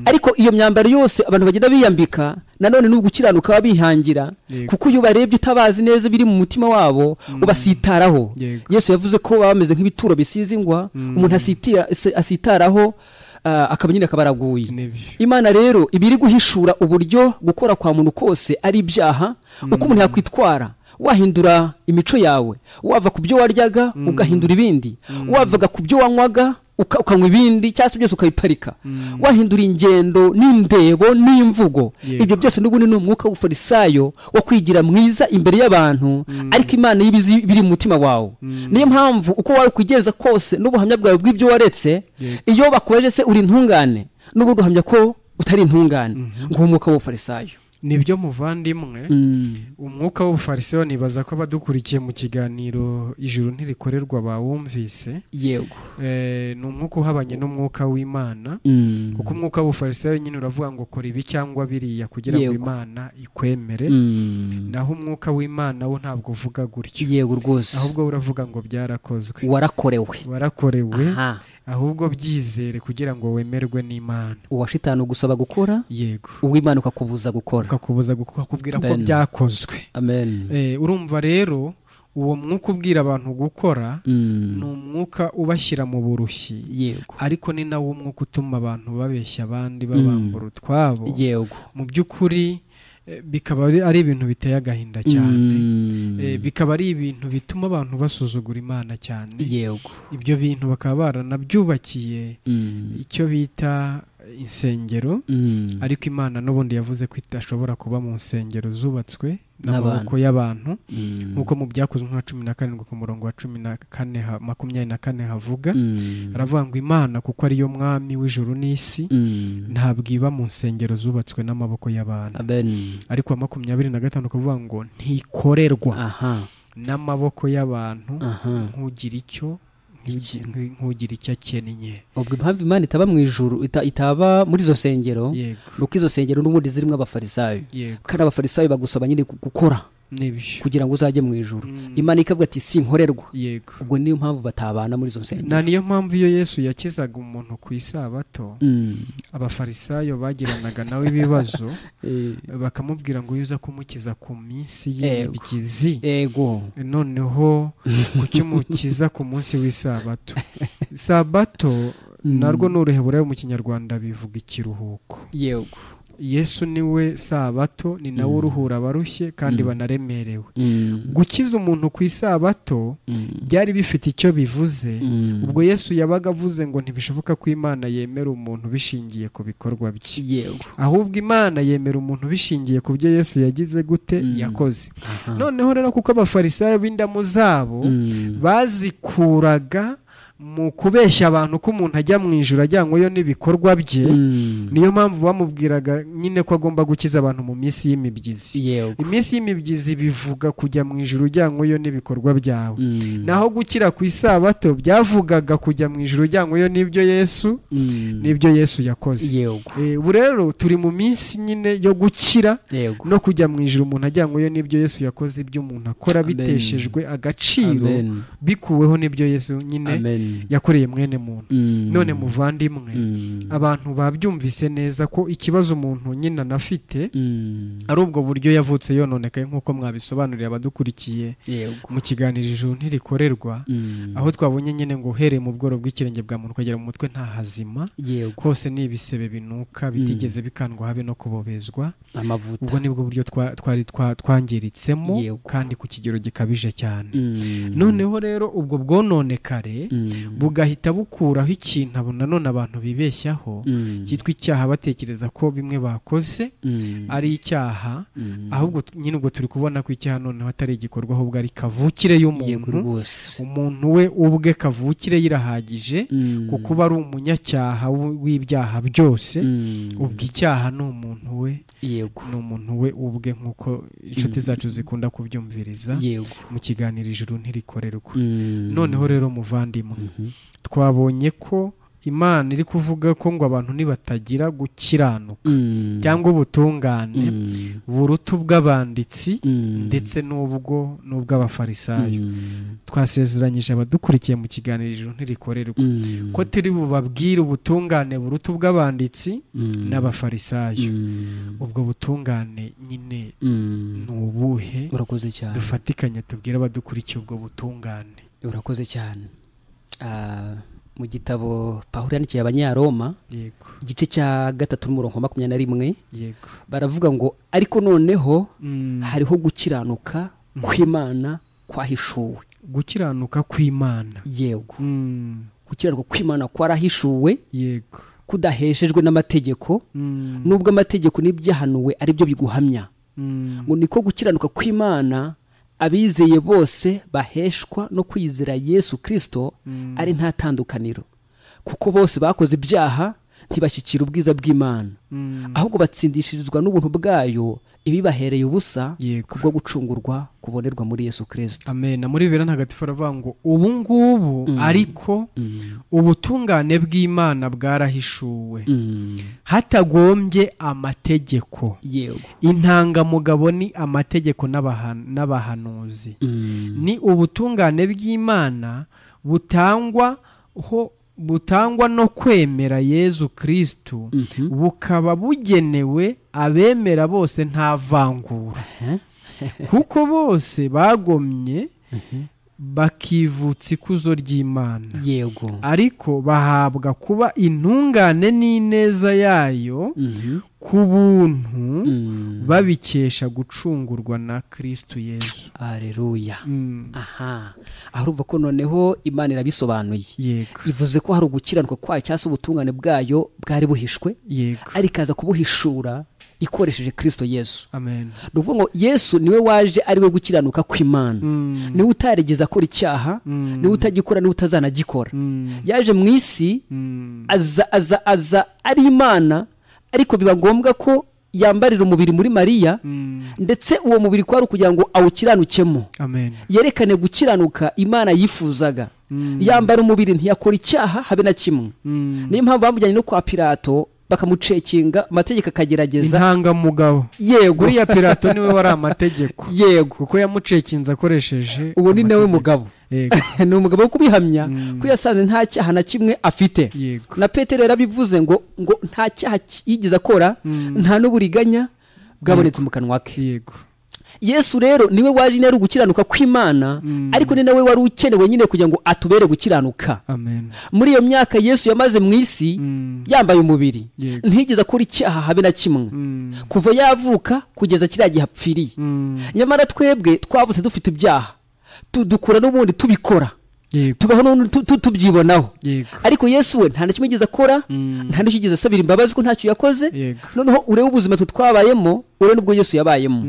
S2: Ariko iyo myambaro yose abantu bagenda biyambika nanone n'ubwo gukiranuka babihangira, kuko iyo barebye utabazi neza biri mu mutima wabo ubasitaraho. Yesu yavuze ko baba bameze nk'ibituro bisizingwa, umuntu asitaraho akaba nyine akaba araguye. Imana rero iba iri guhishura uburyo gukora kwa muntu kose ari ibyaha, uko umuntu yakwitwara. Wahindura imico yawe, wava ku byo waryaga ugahindura ibindi, wavaga ku byo wanywaga ukanywa ibindi, cyangwa se byose ukabiparika. Wahindura ingendo n'indebo n'imvugo, ibyo byose n'ubundi ni umwuka w'ubufarisayo wo kwigira mwiza imbere y'abantu, ariko Imana yibizi biri mu mutima wawe. Niyo mpamvu uko wari kwigenza kose n'ubuhamya bwawe bw'ibyo waretse, iyo bakubaje se uri intungane, n'ubundi uhamya ko utari intungane, ngo umwuka w'ubufarisayo.
S1: Nibyo muvandimwe, umwuka w'ubufarisayo nibaza ko abadukurikiye mu kiganiro ijuru ntirikorerwa bawumvise.
S2: Yego.
S1: Ni umwuka uhabanye n'umwuka w'Imana, kuko umwuka w'ubufarisayo nyine uravuga ngo kora ibi cyangwa biriya kugira ngo Imana ikwemere, naho umwuka w'Imana wo ntabwo uvuga gutyo.
S2: Yego rwose.
S1: Ahubwo uravuga ngo byarakozwe,
S2: warakorewe,
S1: ahubwo byizere kugira ngo wemerwe n'Imana.
S2: Uwashitana gusaba gukora,
S1: yego,
S2: uw'Imana ukakubuza gukora,
S1: akakubwira ko byakozwe.
S2: Amen.
S1: Urumva rero uwo mwuka ubwira abantu gukora ni umwuka ubashyira mu burushyi.
S2: Yego.
S1: Ariko ni nawo umwuka utuma abantu babeshya abandi, babambura utwabo.
S2: Yego.
S1: Mu by'ukuri bikaba ari ibintu biteye agahinda cyane, bikaba ari ibintu bituma abantu basuzugura Imana cyane.
S2: Yego.
S1: Ibyo bintu bakaba baranabyubakiye icyo bita insengero, ariko Imana n'ubundi yavuze ko idashobora kuba mu nsengero zubatswe n'amaboko y'abantu, nk'uko mu Byakozwe nka 17 ku murongo wa 24 havuga. Aravuga ngo Imana kuko ariyo mwami w'ijuru n'isi, ntabwo iba mu nsengero zubatswe n'amaboko y'abantu. Ariko wa 25 kuvuga ngo ntikorerwa n'amaboko y'abantu nk'ugira icyo akennye.
S2: Ubwo impamvu Imana itaba mu ijuru, itaba muri izo nsengero, nuko izo nsengero n'ubundi zirimo abafarisayo, kandi abafarisayo bagusaba nyine gukora kugira ngo uzajye mu ijuru. Imana ikavuga ati sinkorerwa. Ubwo niyo mpamvu batabana muri izo nsengero.
S1: Na niyo mpamvu iyo Yesu yakizaga umuntu ku isabato, abafarisayo bagiranaga nawe ibibazo, bakamubwira ngo uza kumukiza ku minsi y'imibyizi, noneho kuki umukiza ku munsi w'isabato? Sabato narwo n'uruheburayo mu Kinyarwanda bivuga ikiruhuko.
S2: Yego.
S1: Yesu niwe sabato, ni nawe uruhura abarushye kandi banaremerewe. Gukiza umuntu ku isabato byari bifite icyo bivuze. Ubwo Yesu yabaga avuze ngo ntibishoboka ko Imana yemera umuntu bishingiye ku bikorwa bye, ahubwo Imana yemera umuntu bishingiye ku byo Yesu yagize gute, yakoze. Noneho rero kuko abafarisayo b'indamu zabo bazikuraga mu kubeshya abantu ko umuntu ajya mu ijuru ajyanyweyo n'ibikorwa bye, niyo mpamvu bamubwiraga nyine ko agomba gukiza abantu mu minsi y'imibyizi. Iminsi y'imibyizi bivuga kujya mu ijuru ujyanyweyo n'ibikorwa byawe, naho gukira ku isabato byavugaga kujya mu ijuru ujyanyweyo n'ibyo Yesu yakoze. Ubu rero turi mu minsi nyine yo gukira no kujya mu ijuru umuntu ajyanyweyo n'ibyo Yesu yakoze, ibyo umuntu akora biteshejwe agaciro, bikuweho n'ibyo Yesu nyine yakoreye mwene muntu. None muvandimwe, abantu babyumvise neza ko ikibazo umuntu nyine anafite ari ubwo buryo yavutse yononekaye, nk'uko mwabisobanurira abadukurikiye mu kiganiro ijuru ntirikorerwa, aho twabonye nyine ngo uhereye mu bworo bw'ikirenge bwa muntu ukagera mu mutwe nta hazima, hose ni ibisebe binuka bitigeze bikandwa habe no kubobezwa
S2: amavuta.
S1: Ubwo nibwo buryo twari twangiritsemo, kandi ku kigero gikabije cyane. Noneho rero ubwo bwononekare bugahita bukuraho ikintu nanone abantu bibeshyaho cyitwa icyaha, batekereza ko bimwe bakoze ari icyaha, ahubwo nyine ubwo turi kubona ko icyaha noneho atari igikorwa, ahubwo ari kavukire y'umuntu. Umuntu we ubwe kavukire yirahagije kuko aba ari umunyacyaha w'ibyaha byose. Ubwo icyaha ni umuntu we, ni umuntu we ubwe, nk'uko inshuti zacu zikunda kubyumviriza mu kiganiro ijuru ntirikorerwa. Noneho rero muvandimwe, twabonye ko Imana iri kuvuga ko ngo abantu nibatagira gukiranuka cyangwa ubutungane buruta ubw'abanditsi ndetse n'ubw'abafarisayo. Twasezeranyije abadukurikiye mu kiganiro ijuru ntirikorerwa ko turi bubabwire ubutungane buruta ubw'abanditsi n'abafarisayo. Ubwo butungane nyine ni ubuhe?
S2: Urakoze cyane.
S1: Dufatikanye tubwire abadukurikiye ubwo butungane.
S2: Urakoze cyane. mu gitabo Pawulo yandikiye Abanyaroma igice cya 3:21 baravuga ngo ariko noneho hariho gukiranuka kw'Imana kwahishuwe.
S1: Gukiranuka kw'Imana,
S2: yego, gukiranuka kw'Imana kwarahishuwe, yego, kudaheshejwe n'amategeko, nubwo amategeko n'ibyahanuwe ari byo biguhamya. Ngo niko gukiranuka kw'Imana abizeye bose baheshwa no kwizera Yesu Kristo ari nta tandukaniro, kuko bose bakoze ibyaha ntibashyikira ubwiza bw'Imana, ahubwo batsindishirizwa n'ubuntu bwayo ibibahereye ubusa kubwo gucungurwa kubonerwa muri Yesu Kristo.
S1: Amen. Muri Bibiliya ntagatifu aravuga ngo ubu ngubu ariko ubutungane bw'Imana bwarahishuwe hatagombye amategeko.
S2: Yego.
S1: Intangamugabo ni amategeko n'abahanuzi. Ni ubutungane bw'Imana butangwa no kwemera Yesu Kristo, bukaba bugenewe abemera bose nta vangura, kuko bose bagomye bakivutsa ikuzo ry'Imana.
S2: Yego.
S1: Ariko bahabwa kuba intungane n'ineza yayo ku buntu babikesha gucungurwa na Kristo Yesu.
S2: Haleluya. Aha, urumva ko noneho Imana irabisobanuye.
S1: Yego.
S2: Ivuze ko hari ugukiranuka kwayo cyangwa se ubutungane bwayo bwari buhishwe,
S1: yego,
S2: ariko aza kubuhishura ikoresheje Kristo Yesu.
S1: Amen.
S2: Nuvuga ngo Yesu niwe waje ari we gukiranuka kw'Imana. Niwe utarigeze akora icyaha, niwe utagikora, niwe utazanagikora. Yaje mu isi aza ari Imana, ariko biba ngombwa ko yambarira umubiri muri Mariya, ndetse uwo mubiri kwari kugira ngo awukiranukemo.
S1: Amen.
S2: Yerekane gukiranuka Imana yifuzaga. Yambara umubiri ntiyakora icyaha habe na kimwe. Niyo mpamvu bamujyanye no kwa Pilato bakamucekinga, amategeko akagerageza.
S1: Intangamugabo.
S2: Yego.
S1: Uriya Pilato niwe wari amategeko.
S2: Yego.
S1: Kuko yamucekinze akoresheje
S2: uwo ni nawe mugabo. Ni umugabo wo kubihamya ko yasanze nta cyaha na kimwe afite.
S1: Yego.
S2: Na Petero yarabivuze ngo nta cyaha yigeze akora, nta n'uburiganya bwabonetse mu kanwa ke.
S1: Yego.
S2: Yesu rero niwe waje ari gukiranuka kw'Imana, ariko ni nawe wari ukenewe nyine kugira ngo atubere gukiranuka.
S1: Amen.
S2: Muri iyo myaka Yesu yamaze mu isi yambaye umubiri, ntigeze akora icyaha habe na kimwe, kuva yavuka kugeza kiriya gihe apfiriye. Nyamara twebwe twavutse dufite ibyaha, dukura n'ubundi tubikora, tubaho tubyibonaho. Ariko Yesu we nta na kimwe yigeze akora, nta n'icyo yigeze asabira imbabazi ko ntacyo yakoze. Noneho urebe ubuzima twabayemo, urebe n'ubwo Yesu yabayemo.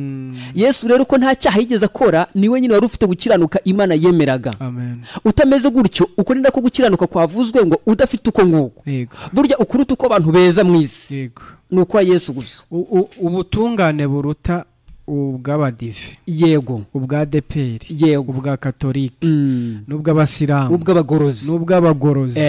S2: Yesu rero ko nta cyaha yigeze akora, niwe nyine wari ufite gukiranuka Imana yemeraga.
S1: Amen.
S2: Utameze gutyo, uko ni nako gukiranuka kwavuzwe ngo udafite uko nguko. Burya ukuruta uko abantu beza mu isi ni uko Yesu gusa.
S1: Ubutungane buruta ubw'abadive.
S2: Yego.
S1: Ubw'adeperi.
S2: Yego.
S1: Ubwa Katolike. N'ubw'abasilamu.
S2: Ubw'abagorozi.
S1: N'ubw'abagorozi.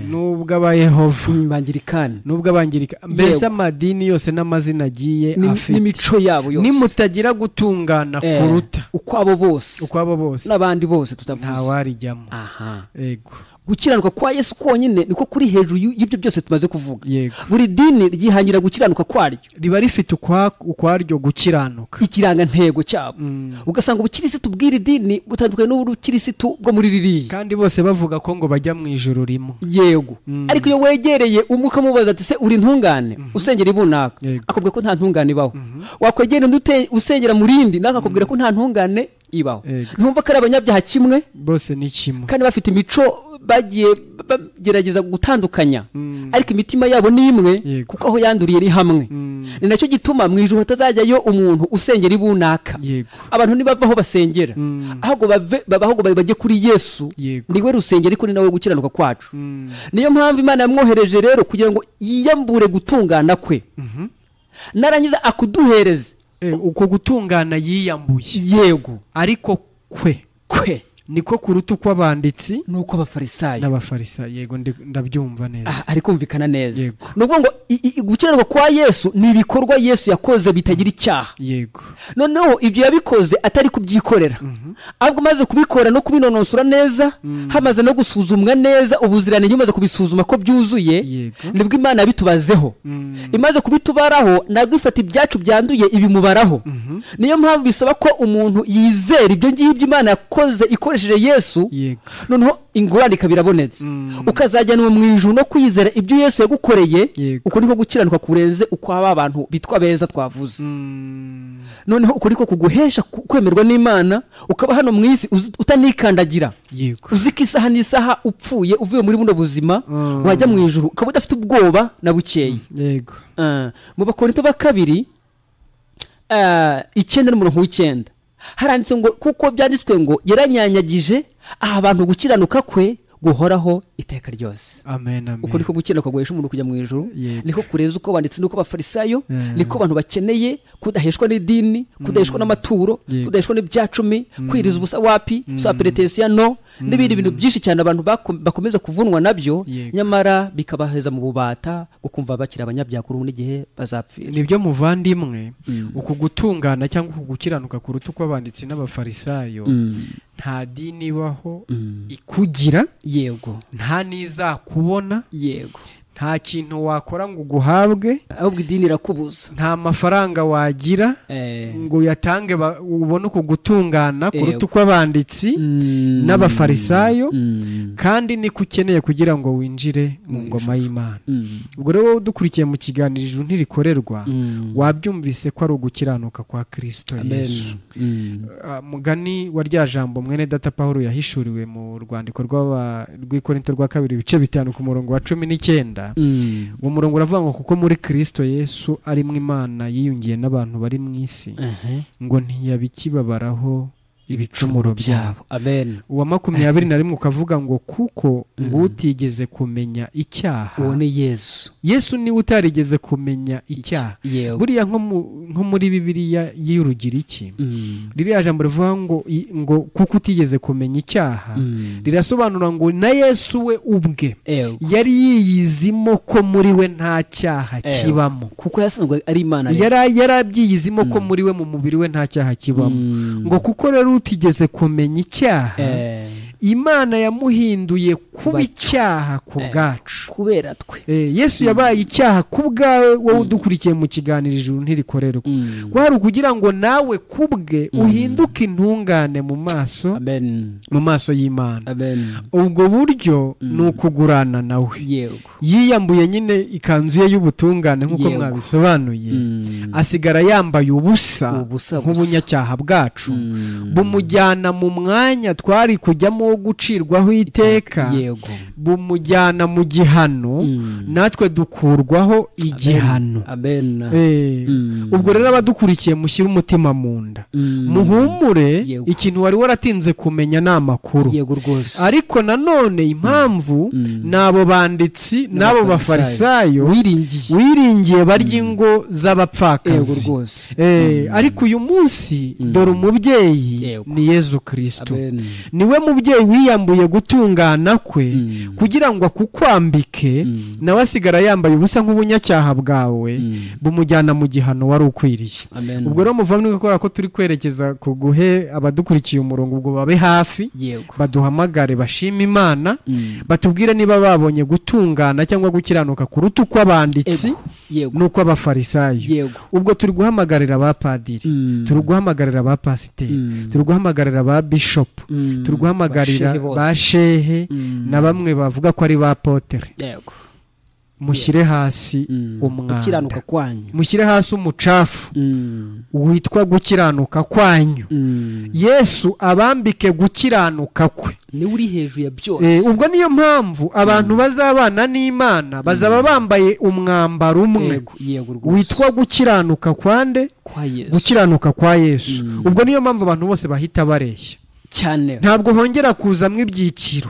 S1: N'ubw'abayehova.
S2: N'Abangirikani.
S1: N'ubw'Abangirikani. Mbese amadini yose n'amazina agiye afite.
S2: N'imico yabo yose.
S1: Nimutagira gutungana kuruta.
S2: Ukwabo bose.
S1: Ukwabo bose.
S2: N'abandi bose tutavuze.
S1: Ntawarijyamo.
S2: Aha.
S1: Yego.
S2: Gukiranuka kwa Yesu konyine niko kuri hejuru y'ibyo byose tumaze kuvuga.
S1: Yego.
S2: Buri dini ryihangira gukiranuka kwaryo.
S1: Riba rifite ukwaryo gukiranuka.
S2: Ikiranga ntego cyabo. Ugasanga ubukirisitu bw'iri dini butandukanye n'ubukirisitu bwo muri ririya.
S1: Kandi bose bavuga ko ngo bajya mu ijuru rimwe.
S2: Yego. Ariko iyo wegereye umuka mubaza ati se uri ntungane, usengera ibunaka, akubwira ko nta ntungane ibaho. Wakwegera usengera mu rindi nakakubwira ko nta ntungane ibaho. Ntumva ko ari abanyabyaha kimwe,
S1: bose ni kimwe,
S2: kandi bafite imico bagiye bagerageza gutandukanya, ariko imitima yabo ni imwe, kuko aho yanduriye ni hamwe. Ni nacyo gituma mu ijuru hatazajyayo umuntu usengera ibunaka. Abantu ntibava aho basengera, ahubwo ahubwo bajye kuri Yesu. Niwe rusengero, ariko ni nawe gukiranuka kwacu. Niyo mpamvu Imana yamwohereje rero kugira ngo yiyambure gutungana kwe, narangiza akuduhereze
S1: uko gutungana yiyambuye.
S2: Yego.
S1: Ariko kwe niko kuruta uko abanditsi
S2: nuko abafarisayo
S1: n'abafarisayo. Yego, ndabyumva neza.
S2: Ari kumvikana neza. Nuko ngo gukiranuka kwa Yesu ni ibikorwa Yesu yakoze bitagira icyaha.
S1: Yego.
S2: Noneho ibyo yabikoze atari kubyikorera, ahubwo maze kubikora no kubinonosora neza, hamaze no gusuzumwa neza ubuziranenge, maze kubisuzuma ko byuzuye, nibwo Imana yabitubazeho. Imaze kubitubaraho, nabwo ifata ibyacu byanduye ibimubaraho. Niyo mpamvu bisaba ko umuntu yizera ibyo ngibyo Imana yakoze ikoresheje ukoresheje Yesu
S1: Yego.
S2: noneho ingorane ikabirabonetse ukazajyanwa mu ijuru no kwizera ibyo Yesu yagukoreye.
S1: Yego.
S2: uko niko gukiranuka kurenze uko aba bantu bitwa beza twavuze. noneho uko niko kuguhesha kwemerwa n'Imana ukaba hano mu isi utanikandagira.
S1: Yego.
S2: uziko isaha n'isaha upfuye uvuye muri buno buzima wajya mu ijuru ukaba udafite ubwoba na bukeye.
S1: Yego.
S2: Mu Bakorinto ba kabiri 9:9 haranditse ngo kuko byanditswe ngo yaranyanyagije abantu gukiranuka kwe guhoraho iteka ryose.
S1: Amen, amen.
S2: uko niko gukiranuka guhesha umuntu kujya mu ijuru.
S1: Yego.
S2: niko kureza uko banditse nuko abafarisayo niko abantu bakeneye kudaheshwa n'idini, kudaheshwa n'amaturo,
S1: Yego.
S2: kudaheshwa n'ibyacumi, kwiriza ubusa wapi, so peretensiya no n'ibindi bintu byinshi cyane abantu bakomeza kuvunwa nabyo.
S1: Yego.
S2: nyamara bikabaheza mu bubata gukumva bakira abanyabyakuru n'igihe bazapfira.
S1: Nibyo muvandimwe, uku gutungana cyangwa uku gukiranuka kuruta uko abanditsi n'abafarisayo nta dini ibaho ikugira.
S2: Yego.
S1: nta n'izakubona.
S2: Yego.
S1: nta kintu wakora ngo uguhabwe,
S2: ahubwo idini irakubuza.
S1: nta mafaranga wagira ngo uyatange ubone uku gutungana kuruta uko abanditsi n'abafarisayo. kandi niko ukeneye kugira ngo winjire mu ngoma y'Imana. ubwo rero wowe udukurikiye mu kiganiro ijuru ntirikorerwa wabyumvise ko ari ugukiranuka kwa Kristo Yesu. mugani wa rya jambo mwene data Pawulo yahishuriwe mu rwandiko rw'Ikorinto rwa 2:5 ku murongo wa 19. uwo murongo uravuga ngo kuko muri Kristo Yesu ari mu Imana yiyungiye n'abantu bari mu isi ngo ntiyabikibabaraho ibicumuro byabo.
S2: Amen.
S1: uwa 21 ukavuga ngo kuko ngo utigeze kumenya icyaha.
S2: uwo ni Yesu.
S1: Yesu niwe utarigeze kumenya icyaha. buriya nko muri Bibiliya y'Urugiriki ririya jambo rivuga ngo kuko utigeze kumenya icyaha rirasobanura ngo na Yesu we ubwe yari yiyizimo ko muri we nta cyaha kibamo,
S2: kuko yasanzwe ari Imana.
S1: yari abyiyizimo ko muri we mu mubiri we nta cyaha kibamo. ngo kuko rero utigeze kumenya icyaha Imana yamuhinduye kuba icyaha ku bwacu
S2: kubera twe.
S1: Yesu yabaye icyaha ku bwawe wowe udukurikiye mu kiganiro ijuru ntirikorerwa. kwari kugira ngo nawe kubwe uhinduke intungane mu maso y'Imana. ubwo buryo ni ukugurana nawe. yiyambuye nyine ikanzu ye y'ubutungane nk'uko mwabisobanuye, asigara yambaye ubusa nk'ubunyacyaha bwacu, bumujyana mu mwanya twari kujyamo gucirwaho iteka, bumujyana mu gihano natwe dukurwaho igihano. ubwo rero abadukurikiye mushyire umutima mu nda, muhumure. ikintu wari waratinze kumenya ni amakuru, ariko nanone impamvu n'abo banditsi n'abo bafarisayo wiringiye barya ingo z'abapfakazi. ariko uyu munsi dore umubyeyi ni Yesu Kristo. niwe mubyeyi wiyambuye gutungana kwe kugira ngo akukwambike, nawe asigara yambaye ubusa nk'ubunyacyaha bwawe, bumujyana mu gihano wari ukwiriye. ubwo rero muvandimwe, kubera ko turi kwerekeza ku guhe abadukurikiye umurongo, ubwo babe hafi baduhamagare bashima Imana, batubwire niba babonye gutungana cyangwa gukiranuka kuruta uko abanditsi n'uko abafarisayo. ubwo turi guhamagarira abapadiri, turi guhamagarira abapasiteri, turi guhamagarira aba bishop, turi guhamagarira ba shehe na bamwe bavuga ko ari ba potere. mushyire hasi umwanda, mushyire hasi umucafu witwa gukiranuka kwanyu. Yesu abambike gukiranuka kwe,
S2: ni uri hejuru ya byose.
S1: ubwo niyo mpamvu abantu bazabana n'Imana bazaba bambaye umwambaro umwe witwa gukiranuka kwande, gukiranuka kwa Yesu. ubwo niyo mpamvu abantu bose bahita bareshya
S2: cyane,
S1: ntabwo hongera kuzamwe ibyiciro.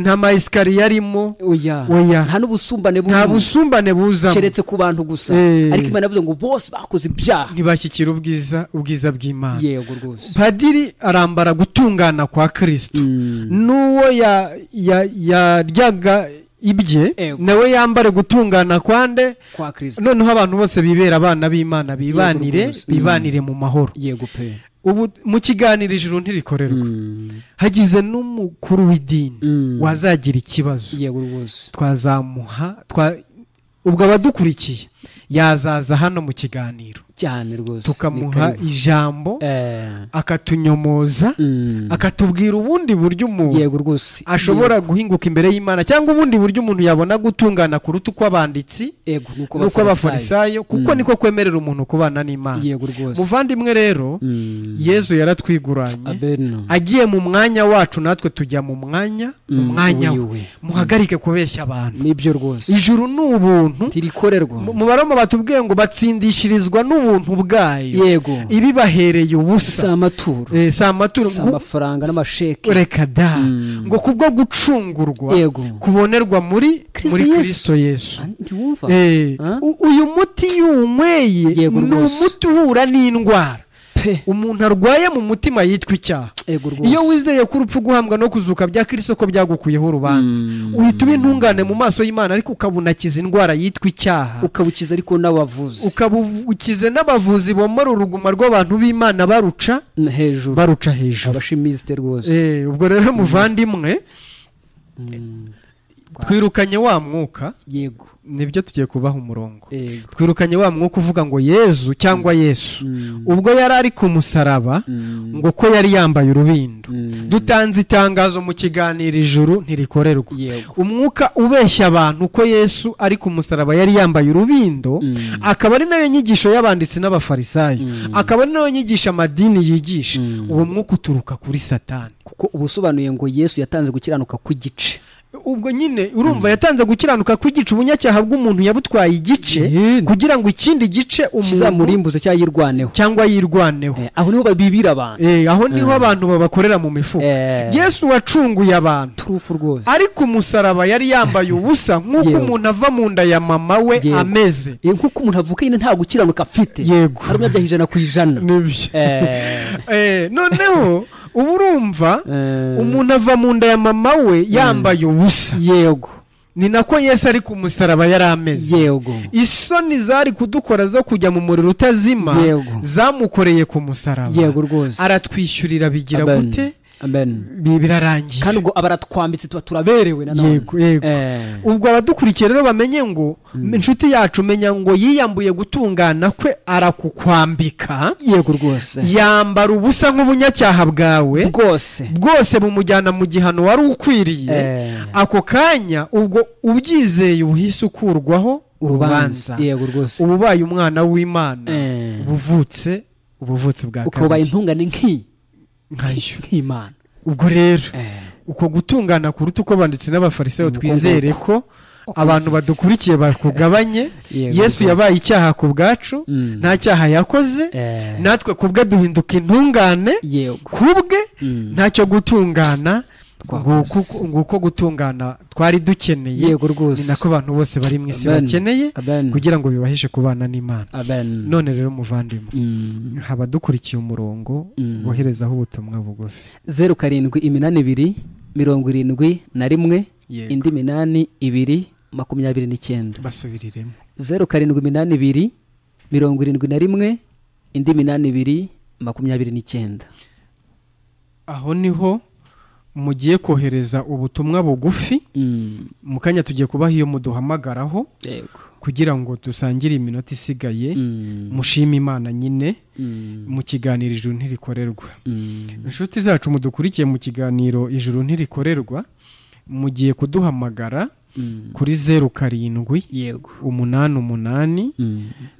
S1: nta mayisikariye arimo,
S2: nta n'ubusumbane
S1: nta busumbane buzamo,
S2: keretse ku bantu gusa. ariko Imana yavuze ngo bose bakoze ibyaha
S1: ntibashyikira ubwiza bw'Imana. padiri arambara gutungana kwa Kristo, n'uwo yaryaga ibye nawe yambare gutungana kwande
S2: kwa Kristo.
S1: noneho abantu bose bibera abana b'Imana, bibanire mu mahoro. ubu mu kiganiro ijuru ntirikorerwa hagize n'umukuru w'idini wazagira ikibazo, twazamuha ubwo abadukurikiye yazaza hano mu kiganiro
S2: cyane rwose
S1: tukamuha ijambo akatunyomoza akatubwira ubundi buryo umuntu ashobora guhinguka imbere y'Imana cyangwa ubundi buryo umuntu yabona gutungana kuruta uko abanditsi nuko abafarisayo kuko niko kwemerera umuntu kubana n'Imana. Muvandimwe rero Yesu yaratwiguranye agiye mu mwanya wacu natwe tujya mu mwanya we. Muhagarike kubeshya abantu,
S2: nibyo rwose.
S1: Ijuru ni ubuntu tirikorerwa. Mu Baroma batubwiye ngo batsindishirizwa n'ubuntu bwayo.
S2: Yego.
S1: Ibi bahereye ubusa.
S2: Samaturo.
S1: Samaturo
S2: amafaranga n'amasheke.
S1: Reka da. Ngo kubwo gucungurwa kubonerwa muri Kristo Yesu. Uyu muti y'umweye ni umuti uhura n'indwara. Umuntu arwaye mu mutima yitwa icyaha. Iyo wizeye ko urupfu guhambwa no kuzuka bya Kristo ko byagukuyeho urubanza, uhita uba intungane mu maso y'Imana, ariko ukabunakiza indwara yitwa icyaha,
S2: ukabukiza ariko n'abavuzi,
S1: ukabukize n'abavuzi bomora uruguma rw'abantu b'Imana baruca hejuru,
S2: abashimiste rwose.
S1: Ubwo rero muvandimwe, twirukanye wa mwuka.
S2: Yego,
S1: nibyo tugiye kubaha umurongo. Twirukanye wa mwuka uvuga ngo Yesu cyangwa Yesu ubwo yari ari ku musaraba ngo ko yari yambaye urubindo. Dutanze itangazo mu kiganiro ijuru ntirikorerwa. Umwuka ubeshya abantu ko Yesu ari ku musaraba yari yambaye urubindo, akaba ari nayo nyigisho y'abanditsi n'abafarisayo, akaba ari nayo nyigisha amadini yigisha. Uwo mwuka uturuka kuri Satani,
S2: kuko ubusobanuye ngo Yesu yatanze gukiranuka ku gice.
S1: Ubwo nyine urumva yatanze gukiranuka kw'igice, ubunyacyaha bw'umuntu yabutwaye igice kugira ngo ikindi gice
S2: kizamurimbuze cyangwa
S1: yirwaneho.
S2: Aho niho babibira abantu.
S1: Aho niho abantu babakorera mu mifuka. Yesu wacunguye abantu
S2: turufu rwose,
S1: ariko umusaraba yari yambaye ubusa nk'uko umuntu ava mu nda ya mama we ameze,
S2: nk'uko umuntu avuka nyine nta gukiranuka afite. Hari umunyabyaha 100%.
S1: Noneho ubu urumva umuntu ava mu nda ya mama we yambaye ubusa.
S2: Yego,
S1: ni nako Yesu ari ku musaraba yari ameze.
S2: Yego,
S1: isoni zari kudukora zo kujya mu muriro utazima zamukoreye ku musaraba.
S2: Yego rwose,
S1: aratwishyurira bigira gute?
S2: Amen.
S1: Birarangiye.
S2: Kandi ubwo abaratwambitse tuba turaberewe na none.
S1: Yego. Ubwo abadukurikiye rero bamenye ngo inshuti yacu menya ngo yiyambuye gutungana kwe arakukwambika.
S2: Yego rwose.
S1: Yambara ubusa nk'ubunyacyaha bwawe bwose bumujyana mu gihano wari ukwiriye. Ako kanya ubwo ubyizeye ubuhise ukurwaho urubanza.
S2: Yego rwose.
S1: Ububaye umwana w'Imana. Ubuvutse bwa kabiri.
S2: Ukabaye intungane
S1: nk'Imana. Ubwo rero uko gutungana kuruta uko banditse n'abafarisayo, twizere ko abantu badukurikiye bakugabanye. Yesu yabaye icyaha ku bwacu, nta cyaha yakoze, natwe kubwe duhinduka intungane kubwe, ntacyo gutungana nguko gutungana twari dukeneye.
S2: Yego rwose,
S1: ni nako abantu bose bari mu isi bakeneye kugira ngo bibahishe kubana n'Imana. None rero muvandimwe, haba dukurikiye umurongo boherezaho ubutumwa bugufi
S2: 0782 71 indi 8229.
S1: Basubiriremo
S2: 0782 71 indi 8229.
S1: Aho niho mugiye kohereza ubutumwa bugufi. Mu kanya tugiye kubaha iyo muduhamagaraho kugira ngo dusangire iminota isigaye mushima Imana nyine mu kiganiro ijuru ntirikorerwa. Inshuti zacu mudukurikiye mu kiganiro ijuru ntirikorerwa, mugiye kuduhamagara kuri 07 88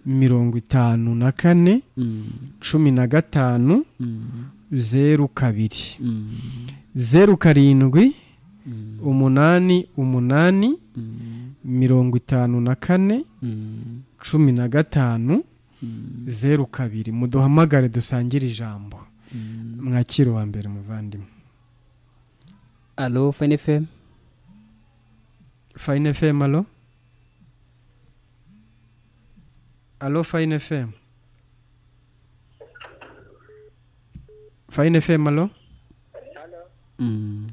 S1: 54 15 02 07 88 54 15 02. muduhamagare dusangire ijambo. Mwakiro wa mbere muvandimwe.
S2: Allo Fine FM.
S1: Fine FM, allo. Allo Fine FM. Fine FM, allo.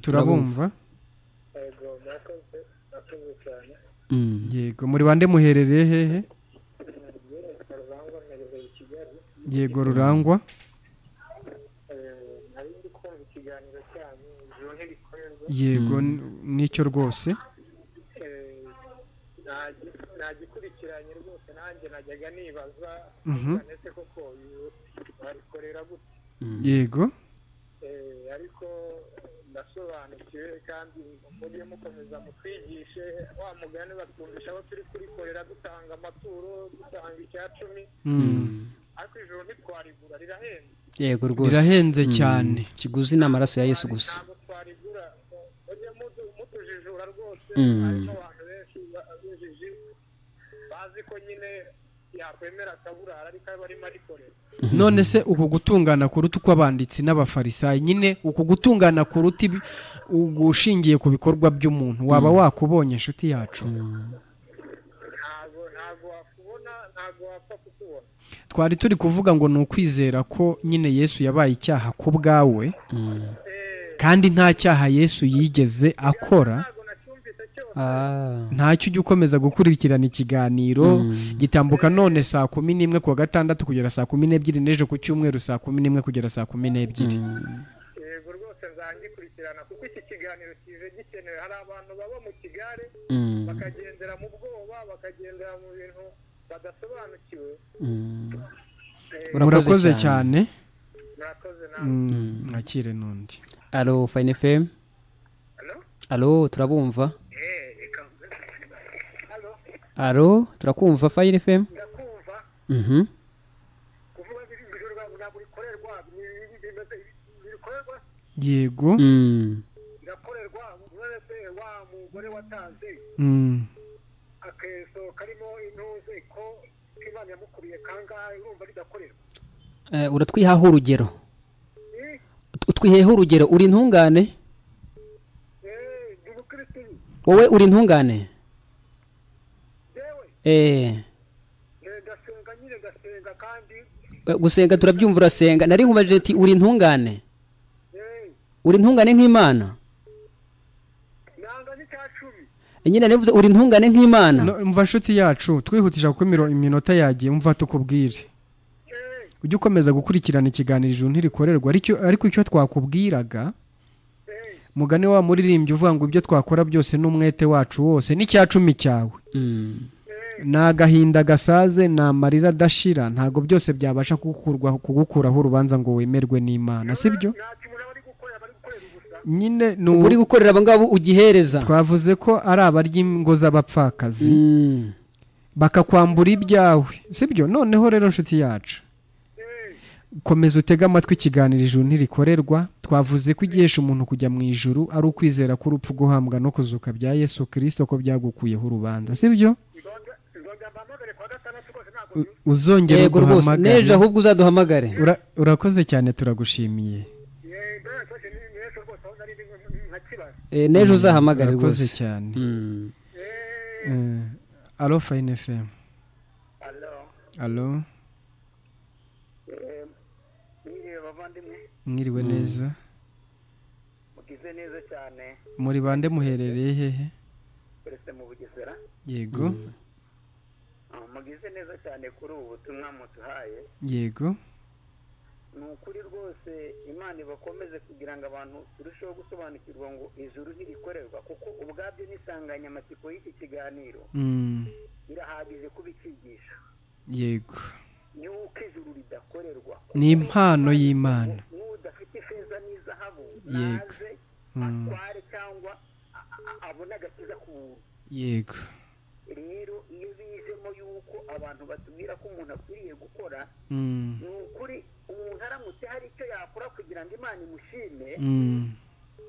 S1: Turabumva. Yego, muri bande muherereye hehe? Yego, Rurangwa. Yego, nicyo rwose.
S3: nagikurikiranye rwose nanjye najyaga nibaza ndetse koko barikorera gute.
S1: Yego.
S3: Ariko ndasobanukiwe kandi mujye mukomeza mutwigishe wa mugani batwumvisha aho turi kurikorera dutanga amaturo dutanga icya 10 ariko ijoro ntitwarigura rirahenze.
S2: Yego rwose
S1: rirahenze cyane.
S2: Kiguzi n'amaraso ya Yesu gusa.
S3: Ntabwo twarigura mujye mutujijura rwose. Harimo abantu benshi bajiji bazi ko nyine yakwemera akaburara ariko barimo arikorera.
S1: None se uku gutungana kuruta uko abanditsi n'abafarisayi nyine uku gutungana kuruta ugushingiye ku bikorwa by'umuntu waba wakubonye inshuti yacu?
S3: ntabwo wakubona, ntabwo wapfa kutubona.
S1: Twari turi kuvuga ngo ni ukwizera ko nyine Yesu yabaye icyaha ku bwawe kandi nta cyaha Yesu yigeze akora. Ntacyo ujya ukomeza gukurikirana ikiganiro gitambuka none saa 11 kuwa gatandatu kugera saa 12 n'ejo ku cyumweru saa 11 kugera saa 12.
S3: Yego rwose nzangikurikirana kuko iki kiganiro kije gikenewe. Hari abantu baba mu kigare bakagendera mu bwoba bakagendera mu bintu badasobanukiwe.
S1: Murakoze cyane.
S3: Murakoze namwe.
S1: Nakire nundi.
S2: Allo Fine FM. Allo turabumva. Allo turakumva Fine FM.
S3: Ndakumva. Kuvuga ibijoro ntabwo bikorerwa
S1: Yego.
S3: Ndakorerwa mwese wa mugore watanze. Akeso karimo intuze ko Imana yamukuriye kangahe urumva ridakorerwa.
S2: Uratwihaho urugero. Utwiheho urugero uri ntungane?
S3: Ndi Mukristo.
S2: Wowe uri ntungane?
S3: Ndasenga nyine ndasenga kandi
S2: gusenga turabyumva urasenga. Nari nkubaje ati uri ntungane? Uri ntungane nk'Imana?
S3: nanga n'icya 10.
S2: Nyine navuze uri ntungane nk'Imana.
S1: Umva nshuti yacu twihutisha kuko iminota yagiye umva tukubwire. Ujye ukomeza gukurikirana ikiganiro ijuru ntirikorerwa ariko icyo twakubwiraga mugane wa muririmbyi uvuga ngo ibyo twakora byose n'umwete wacu wose n'icya 10 cyawe. Nagahinda gasaze namarira dashira ntago byose byabasha kugukuraho urubanza ngo wemerwe n'Imana sibyo? Nyine
S2: uri gukorera abangabo ugihereza.
S1: Twavuze ko ari abarya ingo z'abapfakazi bakakwambura ibyawe sibyo? Noneho rero nshuti yacu komeza utega amatwi ikiganiro ijuru ntirikorerwa. Twavuze ko igihesha umuntu kujya mu ijuru ari ukwizera ko urupfu guhambwa no kuzuka bya Yesu Kristo ko byagukuyeho urubanza sibyo? Uzongera guhamagara
S2: neje ahubwo uzaduhamagare.
S1: Urakoze cyane turagushimiye.
S2: Neje uzahamagare rwose.
S1: Urakoze cyane. Allo Fine FM. Allo. Mwiriwe neza.
S3: Mugize neza cyane.
S1: Muri bande muherereye hehe?
S3: Perese mu Bugesera.
S1: Yego.
S3: Mugize neza cyane kuri ubu butumwa mutuhaye.
S1: Yego.
S3: Nukuri rwose Imana ibakomeze kugira ngo abantu turusheho gusobanukirwa ngo ijuru ntirikorerwa kuko ubwabyo n'isanganyamatsiko y'iki kiganiro irahagije kubikigisha.
S1: Yego.
S3: Yuko ijuru ridakorerwa.
S1: Ni impano y'Imana.
S3: N'udafite ifeza n'izahabu
S1: naze
S3: atware cyangwa abona agakiza ku.
S1: Yego.
S3: Rero iyo bijemo yuko abantu batubwira ko umuntu akwiriye gukora ni ukuri umuntu aramutse hari icyo yakora kugira ngo Imana imushime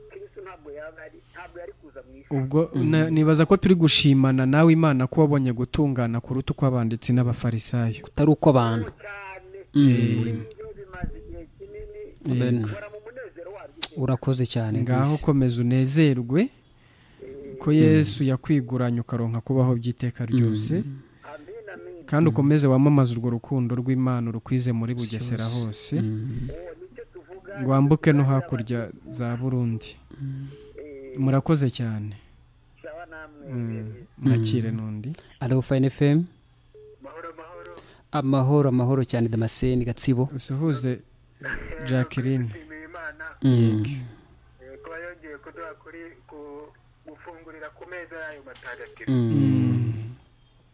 S3: Kristo ntabwo yari kuza mu isi.
S1: Ubwo nibaza ko turi gushimana nawe Imana ko wabonye gutungana kuruta uko abanditsi n'abafarisayo
S2: kutari uko abantu urakoze cyane.
S1: Ngaho komeza unezerwe ko Yesu yakwiguranye ukaronka kubaho by'iteka ryose kandi ukomeze wamamaza urwo rukundo rw'Imana rukwize muri Bugesera hose ngo wambuke no hakurya za Burundi. Murakoze cyane. Nakire nundi.
S2: Allo Fine FM. Amahoro cyane Damascene Gatsibo.
S1: Usuhuze Jacqueline.
S3: Ko yongeye kuduha kuri gufungurira ku meza yayo matagatifu.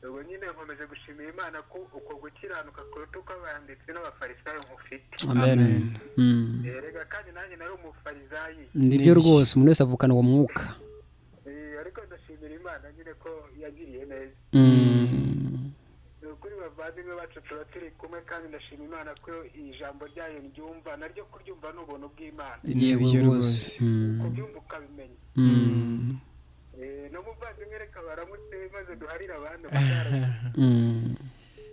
S3: ubwo nyine nkomeje gushimira Imana ko uko gukiranuka kuruta uko abanditsi n'abafarisayo mufite.
S2: amen.
S3: Rega kandi nanjye nari umufarisayi.
S2: Nibyo rwose umuntu wese avukana uwo mwuka.
S3: Ariko ndashimira Imana nyine ko yagiriye neza. Kuri bavandimwe bacu tuba turi kumwe kandi ndashima Imana ko ijambo ryayo ryumva naryo kuryumva ni ubuntu bw'Imana.
S2: Yego rwose.
S3: Kubyumva ukabimenya. N'umuvandimwe reka baramutse maze duharire abandi.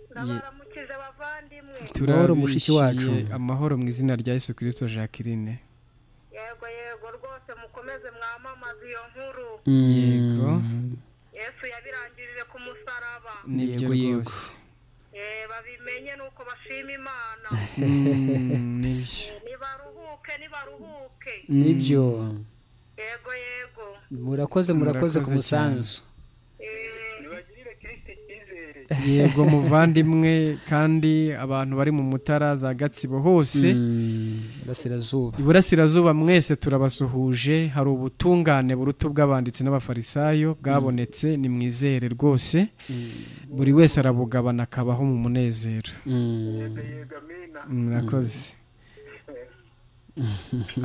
S3: Turabaramukije abavandimwe.
S2: Turahoro mushiki wacu.
S1: Amahoro mu izina rya Yesu Kristo Jacqueline.
S3: Yego rwose mukomeze mwamamaza iyo nkuru.
S1: Yego.
S3: Yesu yabirangirije ku musaraba.
S1: Nibyo rwose.
S3: Babimenye nuko bashima Imana.
S1: Nibyo.
S3: Nibaruhuke.
S2: Nibyo.
S3: Yego.
S2: Murakoze ku musanzu.
S3: Nibagirire Kristo icyizere.
S1: Yego muvandimwe, kandi abantu bari mu Mutara za Gatsibo hose Iburasirazuba mwese turabasuhuje. Hari ubutungane buruta bw'abanditsi n'abafarisayo bwabonetse, ni mwizere rwose. Buri wese arabugabana akabaho mu munezero.
S3: Yego amina.
S1: Murakoze.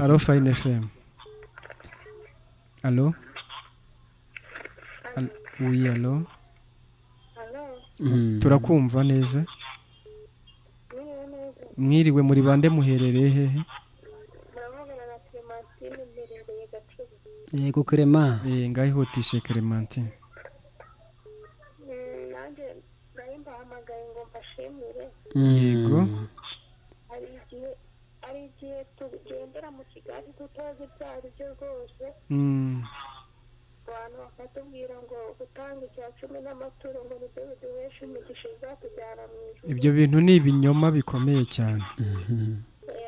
S1: Allo Fine FM. Allo? Oui, allo? Turakumva neza. Mwiriwe muri bande muherereye hehe?
S2: Yego Clement.
S1: Ngayihutishe Clementine.
S3: Nanjye ndahamagaye ngo mbashimire.
S1: Yego.
S3: Hari igihe tugendera mu Kigali tutazi ibyo ari byo rwose. Abantu bakatubwira ngo gutanga icya 10 n'amaturo ngo nibyo biduhesha imigisha izatujyana mu ijuru.
S1: Ibyo bintu ni ibinyoma bikomeye cyane.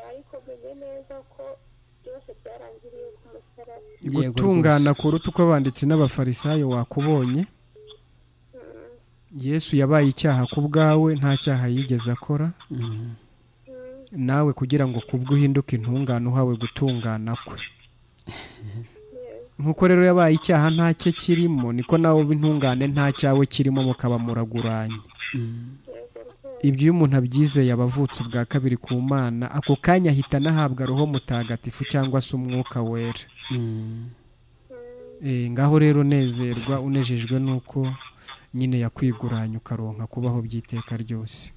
S3: Ariko menye neza ko byose byarangiriye ku musaraba.
S1: Gutungana kuruta uko abanditsi n'abafarisayo wakubonye. Yesu yabaye icyaha ku bwawe, nta cyaha yigeze akora. Nawe kugira ngo kubwo uhinduke intungane uhawe gutungana kwe. Nkuko rero yabaye icyaha nta cye kirimo, niko nawe ubintungane nta cyawe kirimo, mukaba muraguranye. Ibyo iyo umuntu abyizeye abavutse ubwa kabiri ku Mana, ako kanya ahita anahabwa Roho Mutagatifu cyangwa se Umwuka Wera. Ngaho rero nezerwa unejejwe nuko nyine yakwiguranye ukaronka kubaho by'iteka ryose.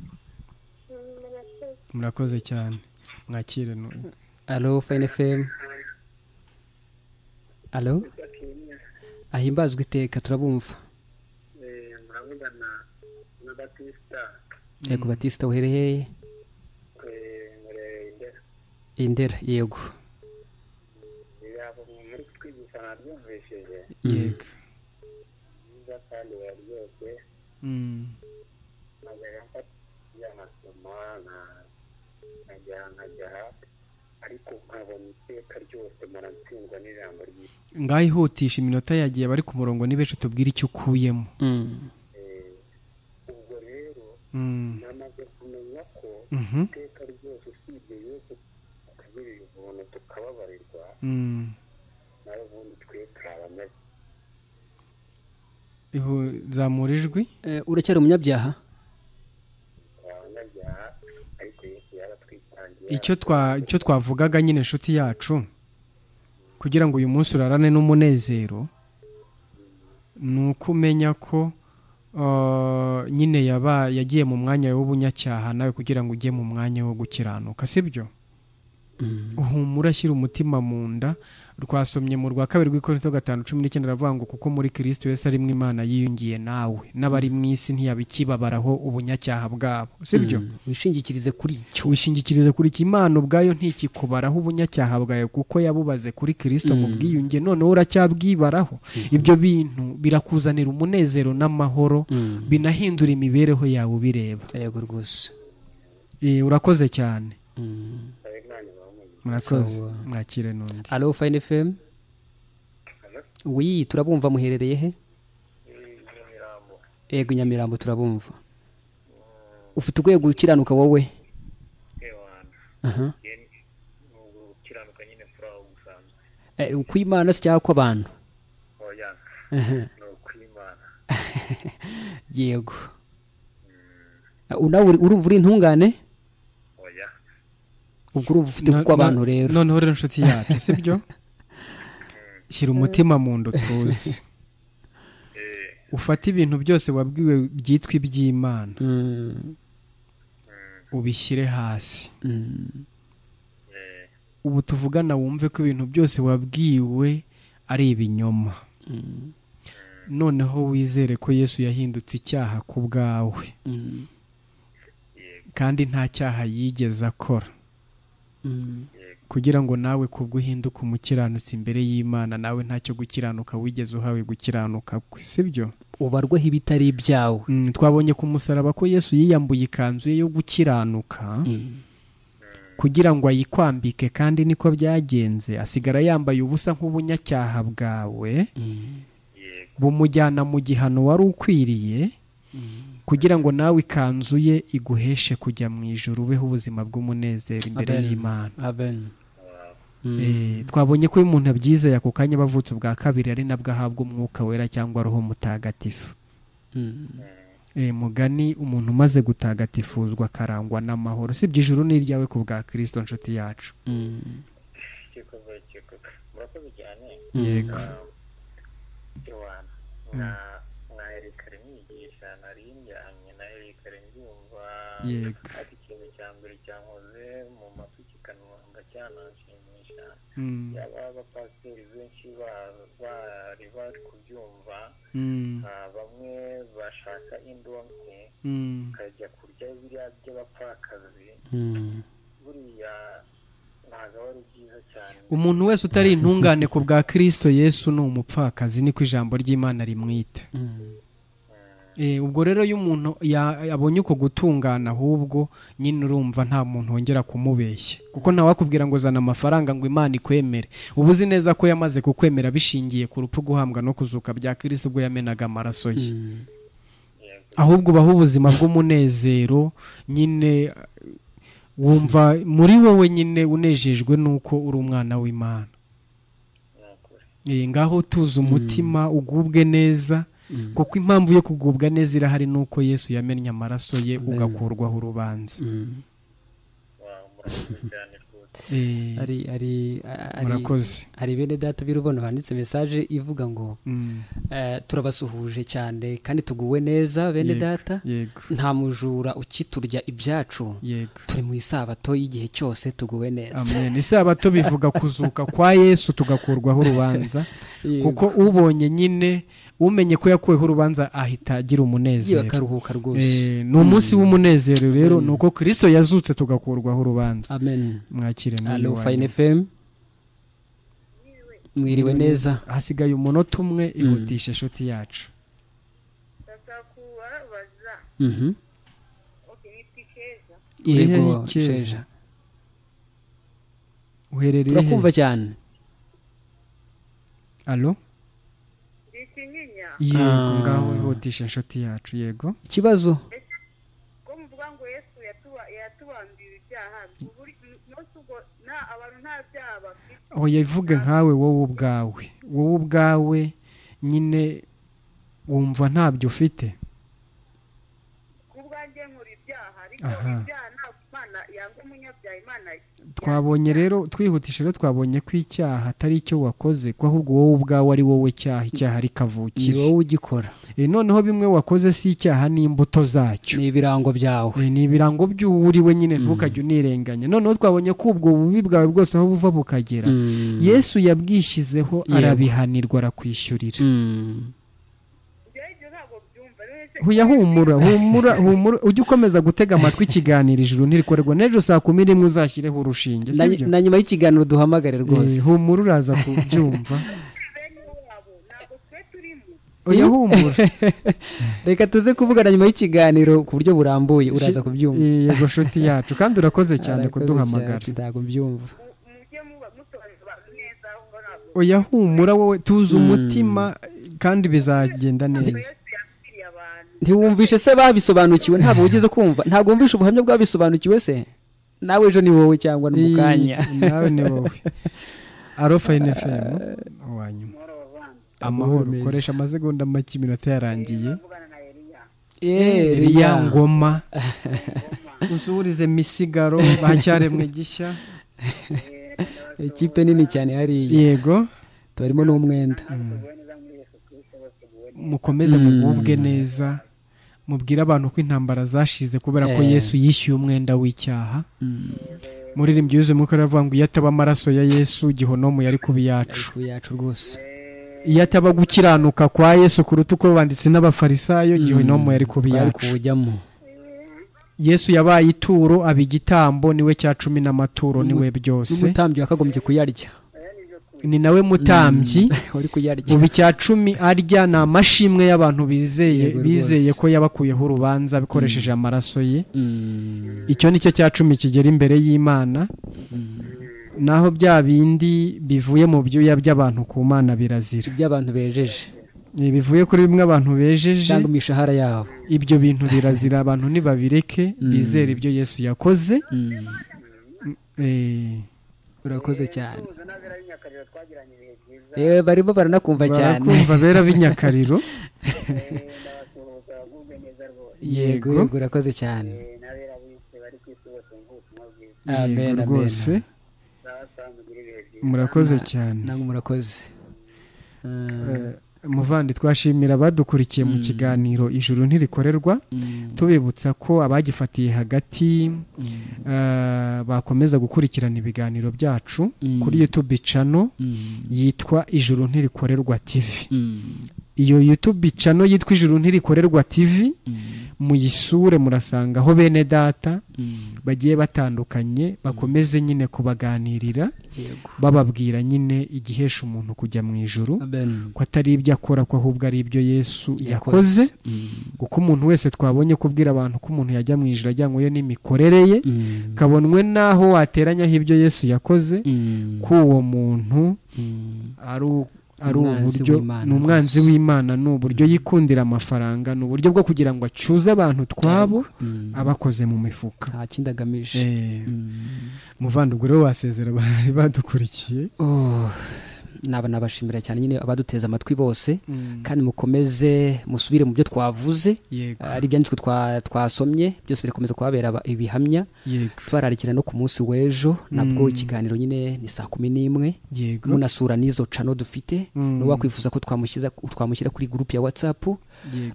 S1: Murakoze cyane. Mwakire.
S2: Allo Fine FM. Allo? Ahimbazwe iteka turabumva.
S3: Muravugana na Batista.
S2: Yego Batista uhereye Indera. Yego.
S3: Yabo muri twigisha nabyumvishije.
S1: Yego.
S3: Niba kandi yaryoshye. Nagera y'amasomo najya ariko nkabona iteka ryose muratsindwa n'ijambo ry'Imana.
S1: Ngayihutisha iminota yagiye bari ku murongo ni benshi tubwire icyo ukuyemo.
S3: Ubwo rero namaze kumenya ko iteka ryose usibye Yesu akagirira ubuntu tukababarirwa, nawe ubundi twe turabameze.
S1: Zamura ijwi.
S2: Uracyari umunyabyaha?
S1: Icyo twavugaga nyine inshuti yacu, kugira ngo uyu munsi urarane n'umunezero, ni uko umenya ko nyine yagiye mu mwanya w'ubunyacyaha nawe kugira ngo ujye mu mwanya wo gukiranuka, sibyo? Uhumura, shyira umutima mu nda. Twasomye mu rwa 2 Korinto 5:19 ravuga ngo kuko muri Kristo Yesu ari mu Imana yiyungiye nawe, n'abari mu isi ntiyabikibabaraho ubunyacyaha bwabo, sibyo?
S2: Wishingikirize kuri icyo.
S1: Wishingikirize kuri Imana ubwayo ntikikubaraho ubunyacyaha bwayo kuko yabubaze kuri Kristo mu bwiyunge, none uracyabwibaraho. Ibyo bintu birakuzanira umunezero n'amahoro, binahindura imibereho yawe ubireba.
S2: Yego rwose.
S1: Urakoze cyane. Murakoze. Mwakire n'undi.
S2: Allo Fine FM. Oui, turabumva muherereye he? Yego Nyamirambo turabumva. Ufite urwego ukiranuka wowe?
S3: Ukiranuka nyine furaho gusanzwe.
S2: Uko Imana si cyangwa ko abantu?
S3: Oya. No kwimana.
S2: yego nawe urumva uri intungane
S3: oya
S2: ubwo urumva ufite kuko abantu rero
S1: noneho rero inshuti yacu sibyo shyira umutima mu nda utuze ufate ibintu byose wabwiwe byitwa iby'Imana ubishyire hasi ubu tuvugana wumve ko ibintu byose wabwiwe ari ibinyoma noneho wizere ko Yesu yahindutse icyaha ku bwawe kandi nta cyaha yigeze akora kugira ngo nawe kubwo uhinduke umukiranutsi imbere y'Imana nawe ntacyo gukiranuka wigeze uhawe gukiranuka sibyo
S2: ubarweho ibitari ibyawe
S1: twabonye ku musaraba ko Yesu yiyambuye ikanzu ye yo gukiranuka kugira ngo ayikwambike kandi niko byagenze asigara yambaye ubusa nk'ubunyacyaha bwawe bumujyana mu gihano wari ukwiriye kugira ngo nawe ikanzu ye iguheshe kujya mu ijuru ubeho ubuzima bw'umunezero imbere y'Imana.
S2: Amen.
S1: Twabonye ko umuntu abyizeye ako kanya bavutse bwa kabiri ari nabwo ahabwa umwuka wera cyangwa roho mutagatifu. Mugani umuntu umaze gutagatifuzwa akarangwa n'amahoro si by'ijuru ni iryawe ku bwa Kristo nshuti yacu.
S3: murakoze cyane.
S1: Yego.
S3: Na Erika rimwigisha nari njyanye na Erika ryumva ati ikintu cya mbere cyankoze mu matwi kikanumva cyanashimisha yaba abapasiteri benshi bari kubyumva bamwe bashaka indonke ukajya kurya biriya by'abapfakazi buriya ntabwo ari byiza cyane.
S1: Umuntu wese utari intungane ku bwa Kristo Yesu ni umupfakazi niko ijambo ry'Imana rimwita. Ubwo rero iyo umuntu yabonye uko gutungana ahubwo nyine urumva nta muntu wongera kumubeshya kuko nta wakubwira ngo zana amafaranga ngo Imana ikwemere ubuzi neza ko yamaze kukwemera bishingiye ku rupfu guhambwa no kuzuka bya Kristo ubwo yamenaga amaraso ye. Ahubwo baho ubuzima bw'umunezero nyine wumva muri wowe nyine unejejwe nuko uri umwana w'Imana. Ngaho tuza umutima ugubwe neza kuko impamvu yo kugubwa neza irahari nuko Yesu yamennye amaraso ye ugakurwaho urubanza.
S2: Ari bene data birubona handitse message ivuga ngo turabasuhuje cyane kandi tuguwe neza bene data nta mujura ukiturya ibyacu turi mu isabato y'igihe cyose tuguwe neza.
S1: Amen. Isabato bivuga kuzuka kwa Yesu tugakurwaho urubanza kuko ubonye nyine umenye ko yakuweho urubanza ahita agira umunezero
S2: akaruhuka rwose.
S1: Ni umunsi w'umunezero rero nuko Kristo yazutse tugakurwaho urubanza.
S2: Amen.
S1: Mwakire
S2: Allo Fine FM mwiriwe neza
S1: hasigaye umunota umwe ihutishe shoti yacu.
S2: Yego Sheja
S1: uherereye
S2: turakumva cyane.
S1: Allo yego ngaho ihutishe shoti yacu. Yego
S2: ikibazo
S4: ko muvuga ngo Yesu yatubambira ibyaha abantu nta byaha bafite
S1: aho yavuga nkawe wowe ubwawe nyine wumva ntabyo ufite
S4: kubwanjye nkora ibyaha ariko ibyaha ntabwo Imana yanga umunyabyaha Imana.
S1: Twabonye rero twihutisha rero twabonye ko icyaha atari icyo wakoze ko ahubwo wowe ubwawe ari wowe icyaha rikavukira
S2: wowe ugikora.
S1: Noneho bimwe wakoze si icyaha n'imbuto zacyo
S2: ni ibirango byawe
S1: ni ibirango by'uwuriwe nyine ntukajye unirenganya. Noneho twabonye ko ubwo bubi bwawe bwose aho buva bukagera Yesu yabwishyizeho arabihanirwa arakwishyurira. Humura ujye ukomeza gutega amatwi ikiganiro ijuru ntirikorerwa n'ejo saa 11 uzashyireho urushinge
S2: na nyuma y'ikiganiro duhamagare rwose.
S1: Humura uraza kubyumva. Oya humura
S2: reka tuze kuvugana nyuma y'ikiganiro ku buryo burambuye uraza kubyumva.
S1: Yego shoti yacu kandi urakoze cyane kuduhamagara.
S2: Ndago byumva.
S1: Oya humura wowe tuza umutima kandi bizagenda neza.
S2: Ntiwumvishe se babisobanukiwe ntabwo ugeze kumva ntabwo wumvishe ubuhamya bwabisobanukiwe se nawe ejo ni wowe cyangwa n'umukanya
S1: nawe ni wowe. Allo Fine FM wanyuma amahoro koresha amasegonda make iminota yarangiye.
S2: Eliya
S1: Ngoma usubirize misigaro bacyaremwe gishya.
S2: ikipe nini cyane hari.
S1: Yego
S2: turimo n'umwenda.
S1: Mukomeze mugubwe neza, mubwire abantu ko intambara zashize kubera ko Yesu yishyuye umwenda w'icyaha. Muririmbyi yuzuye mwuka aravuga ngo iyo ataba amaraso ya Yesu gihonomu yari kuba yacu
S2: rwose.
S1: Iyo ataba gukiranuka kwa Yesu kuruta uko banditse n'abafarisayo gihonomu yari kuba yacu. Yesu yabaye ituro aba igitambo, niwe cya cumi n'amaturo, niwe byose.
S2: Umutambyi yakagombye kuyarya,
S1: ni nawe mutambyi
S2: uri kuyarya.
S1: Ubu icya cumi arya ni amashimwe y'abantu bizeye ko yabakuyeho urubanza bikoresheje amaraso ye. Icyo nicyo cya cumi kigera imbere y'Imana. Naho bya bindi bivuye mu byuya by'abantu ku Mana birazira.
S2: By'abantu bejeje,
S1: bivuye kuri bimwe abantu bejeje
S2: cyangwa imishahara yabo,
S1: ibyo bintu birazira. Abantu ntibabireke, bizere ibyo Yesu yakoze.
S2: Urakoze cyane. Barimo baranakumva cyane,
S1: barakumva bera b'Inyakariro.
S2: Yego urakoze cyane. Amen
S1: rwose. Murakoze cyane.
S2: Nangu murakoze.
S1: Muvandi twashimira abadukurikiye mu kiganiro Ijuru ntirikorerwa, tubibutsa ko abagifatiye hagati bakomeza gukurikirana ibiganiro byacu kuri YouTube channel yitwa Ijuru ntirikorerwa TV. Iyo YouTube channel yitwa Ijuru ntirikorerwa TV muyisure, murasangaho bene data bagiye batandukanye bakomeze nyine kubaganirira, bababwira nyine igihesha umuntu kujya mu ijuru, ko atari ibyo akora ko ahubwo ari ibyo Yesu yakoze. Kuko umuntu wese twabonye kubwira abantu ko umuntu yajya mu ijuru ajyanyweyo n'imikorere ye, kabonwe naho wateranyaho ibyo Yesu yakoze, ko uwo muntu ari uburyo ni umwanzi w'Imana, ni uburyo yikundira amafaranga, ni uburyo bwo kugira ngo acuze abantu twabo abakoze mu mifuka,
S2: nta kindi agamije.
S1: Muvandugure wasezera bari badukurikiye.
S2: Nabashimira cyane nyine abaduteza amatwi bose, kandi mukomeze musubire mu byo twavuze, ari byanditswe twasomye byose birakomeza kubabera ibihamya. Twararikira no ku munsi w'ejo nabwo ikiganiro nyine ni 11:00. Munasura n'izo channel dufite, no wakwifuza ko twamushyira kuri group ya WhatsApp.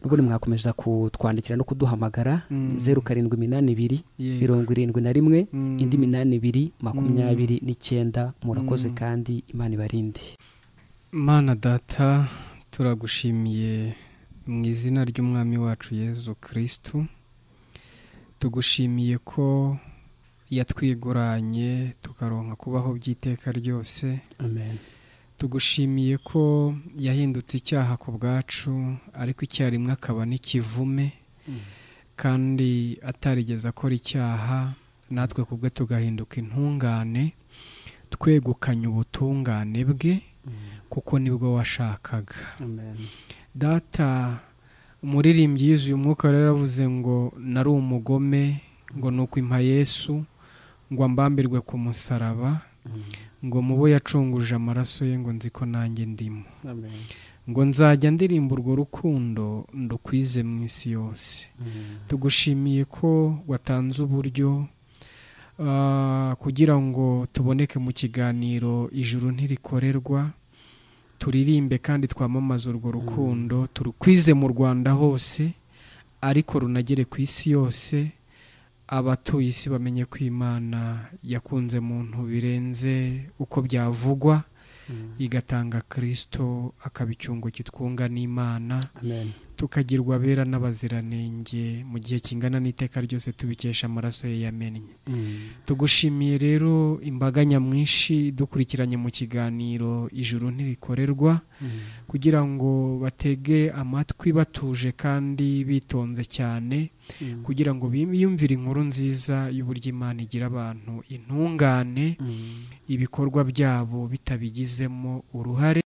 S2: N'ubundi mwakomeza kutwandikira no kuduhamagara 0782 71 indi 82 29. Murakoze kandi Imana ibarinde.
S1: Mana Data, turagushimiye mu izina ry'umwami wacu Yesu Kristo. Tugushimiye ko yatwiguranye tukaronka kubaho by'iteka ryose.
S2: Amen.
S1: Tugushimiye ko yahindutse icyaha ku bwacu, ariko icyarimwe akaba n'ikivume, kandi atarigeze akora icyaha, natwe kubwe tugahinduka intungane, twegukanye ubutungane bwe, kuko nibwo washakaga.
S2: Amen.
S1: Data, umuririmbyi yuzuye umwuka rero avuze ngo nari umugome, ngo nuko impa Yesu, ngo ambambirwe ku musaraba, ngo mubo yacunguje amaraso ye, ngo nzi ko nanjye ndimo.
S2: Amen.
S1: Ngo nzajya ndirimba urwo rukundo ndukwize mu isi yose. Tugushimiye ko watanze uburyo kugira ngo tuboneke mu kiganiro Ijuru ntirikorerwa, turirimbe kandi twamamaza urwo rukundo, turukwize mu Rwanda hose, ariko runagere ku isi yose. Abatuye isi bamenye ko Imana yakunze muntu birenze uko byavugwa, igatanga Kristo akaba icyungo kitwunga n'Imana.
S2: Amen.
S1: Tukagirwa abera n'abaziranenge mu gihe kingana n'iteka ryose tubikesha amaraso ye yamennye. Tugushimiye rero imbaga nyamwinshi dukurikiranye mu kiganiro Ijuru ntirikorerwa, kugira ngo batege amatwi batuje kandi bitonze cyane, kugira ngo biyumvire inkuru nziza y'uburyo Imana igira abantu intungane, ibikorwa byabo bitabigizemo uruhare.